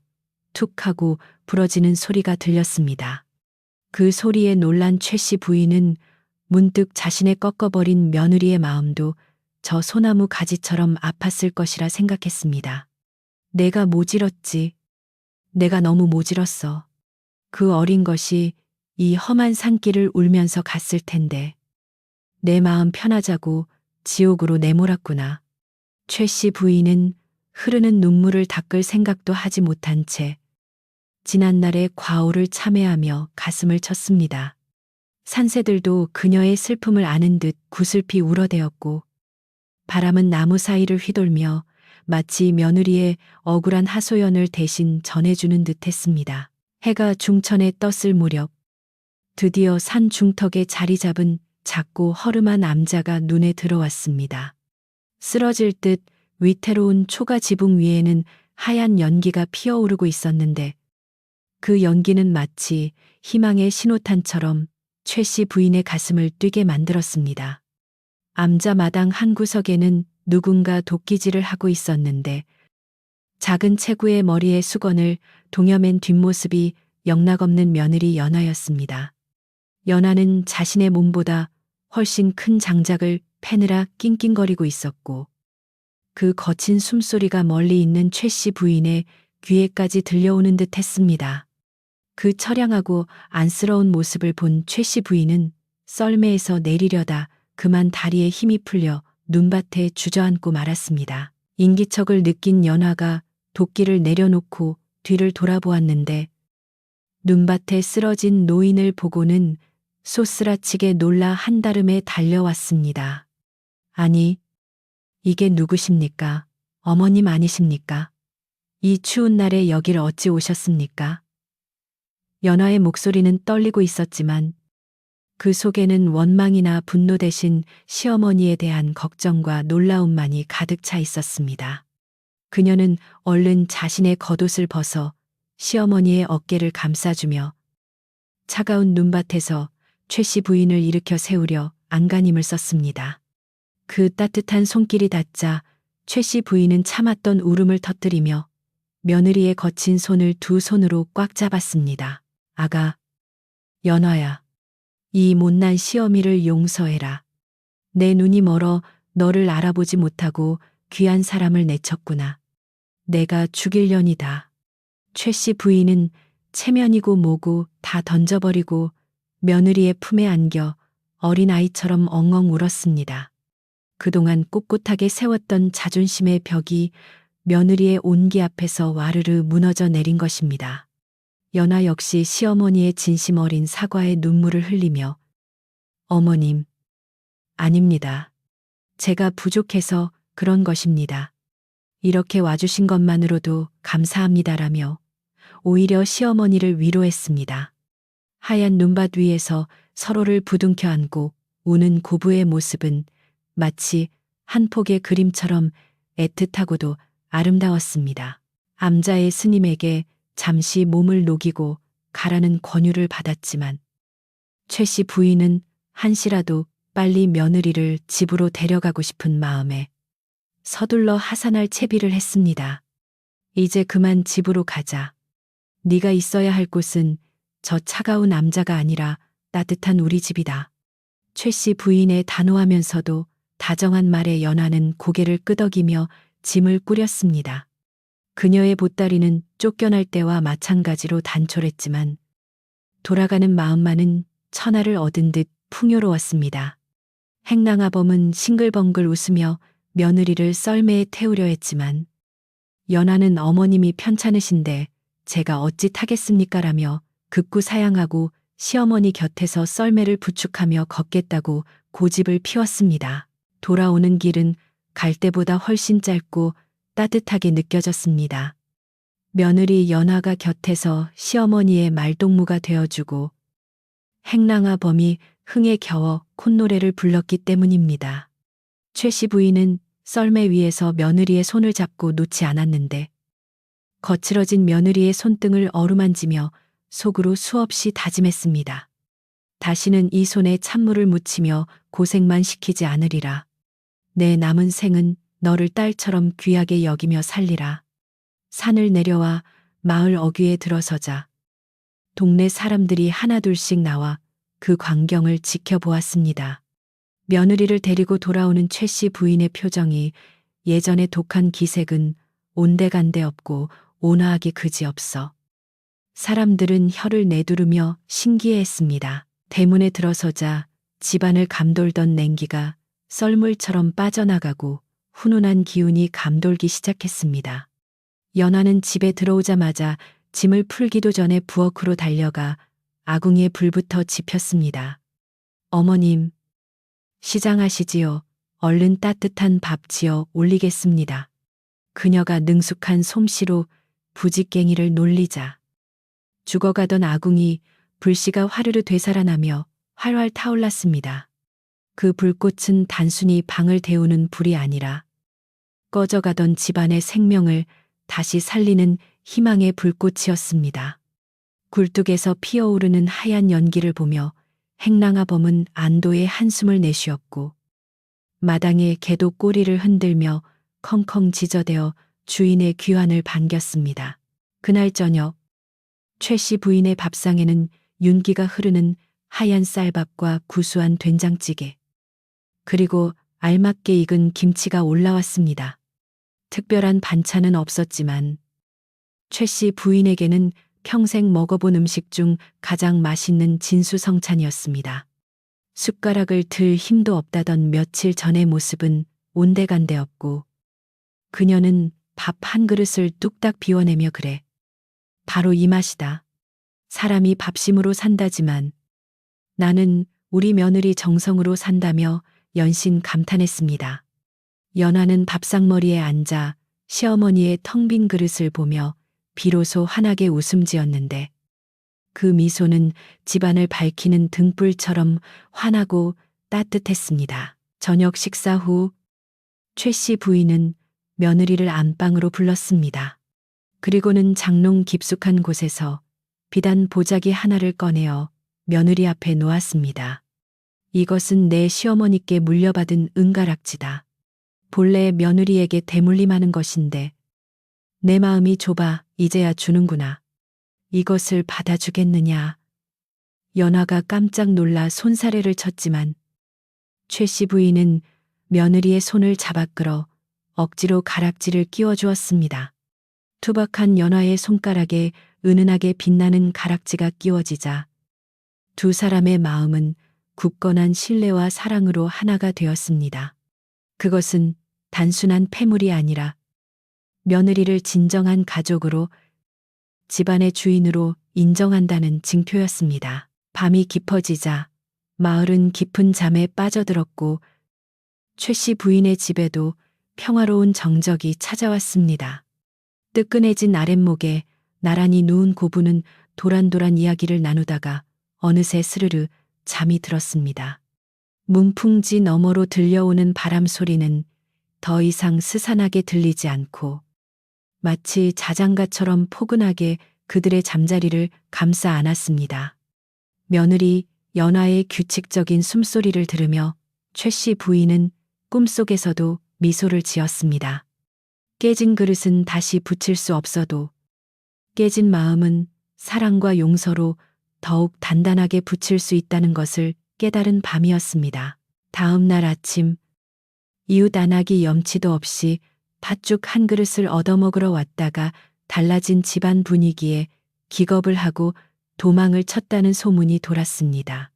툭 하고 부러지는 소리가 들렸습니다. 그 소리에 놀란 최 씨 부인은 문득 자신의 꺾어버린 며느리의 마음도 저 소나무 가지처럼 아팠을 것이라 생각했습니다. 내가 모질었지. 내가 너무 모질었어. 그 어린 것이 이 험한 산길을 울면서 갔을 텐데. 내 마음 편하자고 지옥으로 내몰았구나. 최 씨 부인은 흐르는 눈물을 닦을 생각도 하지 못한 채 지난날의 과오를 참회하며 가슴을 쳤습니다. 산새들도 그녀의 슬픔을 아는 듯 구슬피 울어대었고 바람은 나무 사이를 휘돌며 마치 며느리의 억울한 하소연을 대신 전해주는 듯 했습니다. 해가 중천에 떴을 무렵 드디어 산 중턱에 자리 잡은 작고 허름한 암자가 눈에 들어왔습니다. 쓰러질 듯 위태로운 초가 지붕 위에는 하얀 연기가 피어오르고 있었는데 그 연기는 마치 희망의 신호탄처럼 최 씨 부인의 가슴을 뛰게 만들었습니다. 암자 마당 한 구석에는 누군가 도끼질을 하고 있었는데 작은 체구의 머리에 수건을 동여맨 뒷모습이 영락없는 며느리 연하였습니다. 연하는 자신의 몸보다 훨씬 큰 장작을 패느라 낑낑거리고 있었고 그 거친 숨소리가 멀리 있는 최 씨 부인의 귀에까지 들려오는 듯 했습니다. 그 처량하고 안쓰러운 모습을 본 최 씨 부인은 썰매에서 내리려다 그만 다리에 힘이 풀려 눈밭에 주저앉고 말았습니다. 인기척을 느낀 연하가 도끼를 내려놓고 뒤를 돌아보았는데 눈밭에 쓰러진 노인을 보고는 소스라치게 놀라 한달음에 달려왔습니다. 아니, 이게 누구십니까? 어머님 아니십니까? 이 추운 날에 여길 어찌 오셨습니까? 연하의 목소리는 떨리고 있었지만 그 속에는 원망이나 분노 대신 시어머니에 대한 걱정과 놀라움만이 가득 차 있었습니다. 그녀는 얼른 자신의 겉옷을 벗어 시어머니의 어깨를 감싸주며 차가운 눈밭에서 최 씨 부인을 일으켜 세우려 안간힘을 썼습니다. 그 따뜻한 손길이 닿자 최 씨 부인은 참았던 울음을 터뜨리며 며느리의 거친 손을 두 손으로 꽉 잡았습니다. 아가, 연화야, 이 못난 시어미를 용서해라. 내 눈이 멀어 너를 알아보지 못하고 귀한 사람을 내쳤구나. 내가 죽일년이다. 최 씨 부인은 체면이고 뭐고 다 던져버리고 며느리의 품에 안겨 어린아이처럼 엉엉 울었습니다. 그동안 꼿꼿하게 세웠던 자존심의 벽이 며느리의 온기 앞에서 와르르 무너져 내린 것입니다. 연하 역시 시어머니의 진심 어린 사과의 눈물을 흘리며 어머님, 아닙니다. 제가 부족해서 그런 것입니다. 이렇게 와주신 것만으로도 감사합니다라며 오히려 시어머니를 위로했습니다. 하얀 눈밭 위에서 서로를 부둥켜 안고 우는 고부의 모습은 마치 한 폭의 그림처럼 애틋하고도 아름다웠습니다. 암자의 스님에게 잠시 몸을 녹이고 가라는 권유를 받았지만 최 씨 부인은 한시라도 빨리 며느리를 집으로 데려가고 싶은 마음에 서둘러 하산할 채비를 했습니다. 이제 그만 집으로 가자. 네가 있어야 할 곳은 저 차가운 남자가 아니라 따뜻한 우리 집이다. 최 씨 부인의 단호하면서도 다정한 말에 연하는 고개를 끄덕이며 짐을 꾸렸습니다. 그녀의 보따리는 쫓겨날 때와 마찬가지로 단촐했지만 돌아가는 마음만은 천하를 얻은 듯 풍요로웠습니다. 행랑아범은 싱글벙글 웃으며 며느리를 썰매에 태우려 했지만 연하는 어머님이 편찮으신데 제가 어찌 타겠습니까라며 극구 사양하고 시어머니 곁에서 썰매를 부축하며 걷겠다고 고집을 피웠습니다. 돌아오는 길은 갈 때보다 훨씬 짧고 따뜻하게 느껴졌습니다. 며느리 연화가 곁에서 시어머니의 말동무가 되어주고 행랑아 범이 흥에 겨워 콧노래를 불렀기 때문입니다. 최씨 부인은 썰매 위에서 며느리의 손을 잡고 놓지 않았는데 거칠어진 며느리의 손등을 어루만지며 속으로 수없이 다짐했습니다. 다시는 이 손에 찬물을 묻히며 고생만 시키지 않으리라. 내 남은 생은 너를 딸처럼 귀하게 여기며 살리라. 산을 내려와 마을 어귀에 들어서자 동네 사람들이 하나둘씩 나와 그 광경을 지켜보았습니다. 며느리를 데리고 돌아오는 최씨 부인의 표정이 예전의 독한 기색은 온데간데 없고 온화하기 그지없어 사람들은 혀를 내두르며 신기해했습니다. 대문에 들어서자 집안을 감돌던 냉기가 썰물처럼 빠져나가고 훈훈한 기운이 감돌기 시작했습니다. 연화는 집에 들어오자마자 짐을 풀기도 전에 부엌으로 달려가 아궁이에 불부터 지폈습니다. 어머님, 시장하시지요. 얼른 따뜻한 밥 지어 올리겠습니다. 그녀가 능숙한 솜씨로 부직갱이를 놀리자 죽어가던 아궁이 불씨가 화르르 되살아나며 활활 타올랐습니다. 그 불꽃은 단순히 방을 데우는 불이 아니라 꺼져가던 집안의 생명을 다시 살리는 희망의 불꽃이었습니다. 굴뚝에서 피어오르는 하얀 연기를 보며 행랑아 범은 안도의 한숨을 내쉬었고 마당에 개도 꼬리를 흔들며 컹컹 지저대어 주인의 귀환을 반겼습니다. 그날 저녁 최씨 부인의 밥상에는 윤기가 흐르는 하얀 쌀밥과 구수한 된장찌개 그리고 알맞게 익은 김치가 올라왔습니다. 특별한 반찬은 없었지만 최씨 부인에게는 평생 먹어본 음식 중 가장 맛있는 진수성찬이었습니다. 숟가락을 들 힘도 없다던 며칠 전의 모습은 온데간데 없고 그녀는 밥 한 그릇을 뚝딱 비워내며 그래. 바로 이 맛이다. 사람이 밥심으로 산다지만 나는 우리 며느리 정성으로 산다며 연신 감탄했습니다. 연화는 밥상머리에 앉아 시어머니의 텅 빈 그릇을 보며 비로소 환하게 웃음 지었는데 그 미소는 집안을 밝히는 등불처럼 환하고 따뜻했습니다. 저녁 식사 후 최씨 부인은 며느리를 안방으로 불렀습니다. 그리고는 장롱 깊숙한 곳에서 비단 보자기 하나를 꺼내어 며느리 앞에 놓았습니다. 이것은 내 시어머니께 물려받은 은가락지다. 본래 며느리에게 대물림하는 것인데 내 마음이 좁아 이제야 주는구나. 이것을 받아주겠느냐. 연화가 깜짝 놀라 손사래를 쳤지만 최씨 부인은 며느리의 손을 잡아 끌어 억지로 가락지를 끼워주었습니다. 투박한 연화의 손가락에 은은하게 빛나는 가락지가 끼워지자 두 사람의 마음은 굳건한 신뢰와 사랑으로 하나가 되었습니다. 그것은 단순한 패물이 아니라 며느리를 진정한 가족으로 집안의 주인으로 인정한다는 징표였습니다. 밤이 깊어지자 마을은 깊은 잠에 빠져들었고 최씨 부인의 집에도 평화로운 정적이 찾아왔습니다. 뜨끈해진 아랫목에 나란히 누운 고부는 도란도란 이야기를 나누다가 어느새 스르르 잠이 들었습니다. 문풍지 너머로 들려오는 바람 소리는 더 이상 스산하게 들리지 않고 마치 자장가처럼 포근하게 그들의 잠자리를 감싸 안았습니다. 며느리 연화의 규칙적인 숨소리를 들으며 최씨 부인은 꿈속에서도 미소를 지었습니다. 깨진 그릇은 다시 붙일 수 없어도 깨진 마음은 사랑과 용서로 더욱 단단하게 붙일 수 있다는 것을 깨달은 밤이었습니다. 다음 날 아침 이웃 안하기 염치도 없이 팥죽 한 그릇을 얻어먹으러 왔다가 달라진 집안 분위기에 기겁을 하고 도망을 쳤다는 소문이 돌았습니다.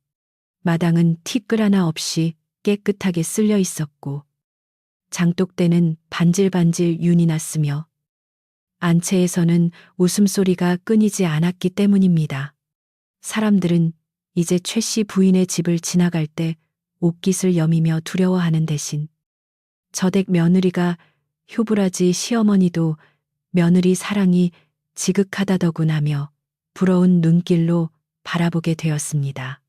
마당은 티끌 하나 없이 깨끗하게 쓸려 있었고 장독대는 반질반질 윤이 났으며 안채에서는 웃음소리가 끊이지 않았기 때문입니다. 사람들은 이제 최씨 부인의 집을 지나갈 때 옷깃을 여미며 두려워하는 대신 저댁 며느리가 효부라지 시어머니도 며느리 사랑이 지극하다더군 하며 부러운 눈길로 바라보게 되었습니다.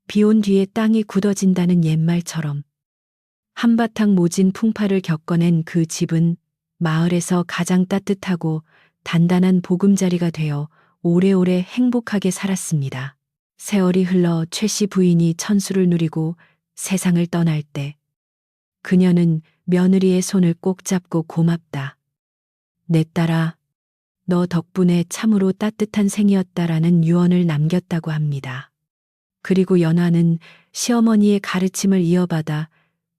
비온 뒤에 땅이 굳어진다는 옛말처럼 한바탕 모진 풍파를 겪어낸 그 집은 마을에서 가장 따뜻하고 단단한 보금자리가 되어 오래오래 행복하게 살았습니다. 세월이 흘러 최 씨 부인이 천수를 누리고 세상을 떠날 때 그녀는 며느리의 손을 꼭 잡고 고맙다. 내 딸아, 너 덕분에 참으로 따뜻한 생이었다라는 유언을 남겼다고 합니다. 그리고 연화는 시어머니의 가르침을 이어받아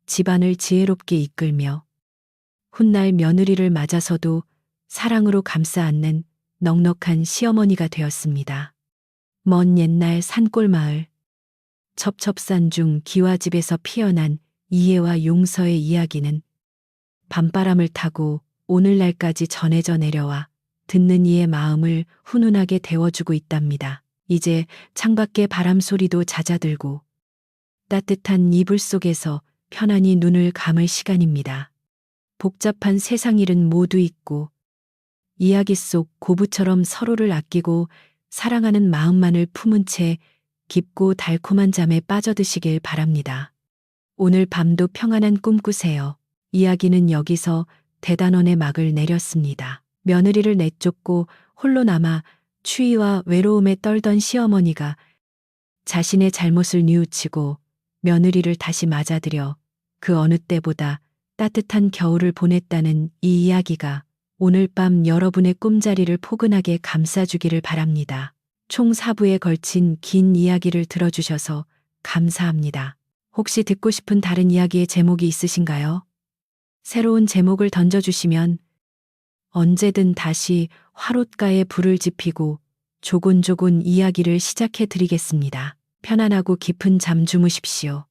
집안을 지혜롭게 이끌며 훗날 며느리를 맞아서도 사랑으로 감싸 안는 넉넉한 시어머니가 되었습니다. 먼 옛날 산골 마을, 첩첩산 중 기와집에서 피어난 이해와 용서의 이야기는 밤바람을 타고 오늘날까지 전해져 내려와 듣는 이의 마음을 훈훈하게 데워주고 있답니다. 이제 창밖의 바람 소리도 잦아들고 따뜻한 이불 속에서 편안히 눈을 감을 시간입니다. 복잡한 세상 일은 모두 잊고 이야기 속 고부처럼 서로를 아끼고 사랑하는 마음만을 품은 채 깊고 달콤한 잠에 빠져드시길 바랍니다. 오늘 밤도 평안한 꿈 꾸세요. 이야기는 여기서 대단원의 막을 내렸습니다. 며느리를 내쫓고 홀로 남아 추위와 외로움에 떨던 시어머니가 자신의 잘못을 뉘우치고 며느리를 다시 맞아들여 그 어느 때보다 따뜻한 겨울을 보냈다는 이 이야기가 오늘 밤 여러분의 꿈자리를 포근하게 감싸주기를 바랍니다. 총 4부에 걸친 긴 이야기를 들어주셔서 감사합니다. 혹시 듣고 싶은 다른 이야기의 제목이 있으신가요? 새로운 제목을 던져주시면 언제든 다시 화롯가에 불을 지피고 조곤조곤 이야기를 시작해 드리겠습니다. 편안하고 깊은 잠 주무십시오.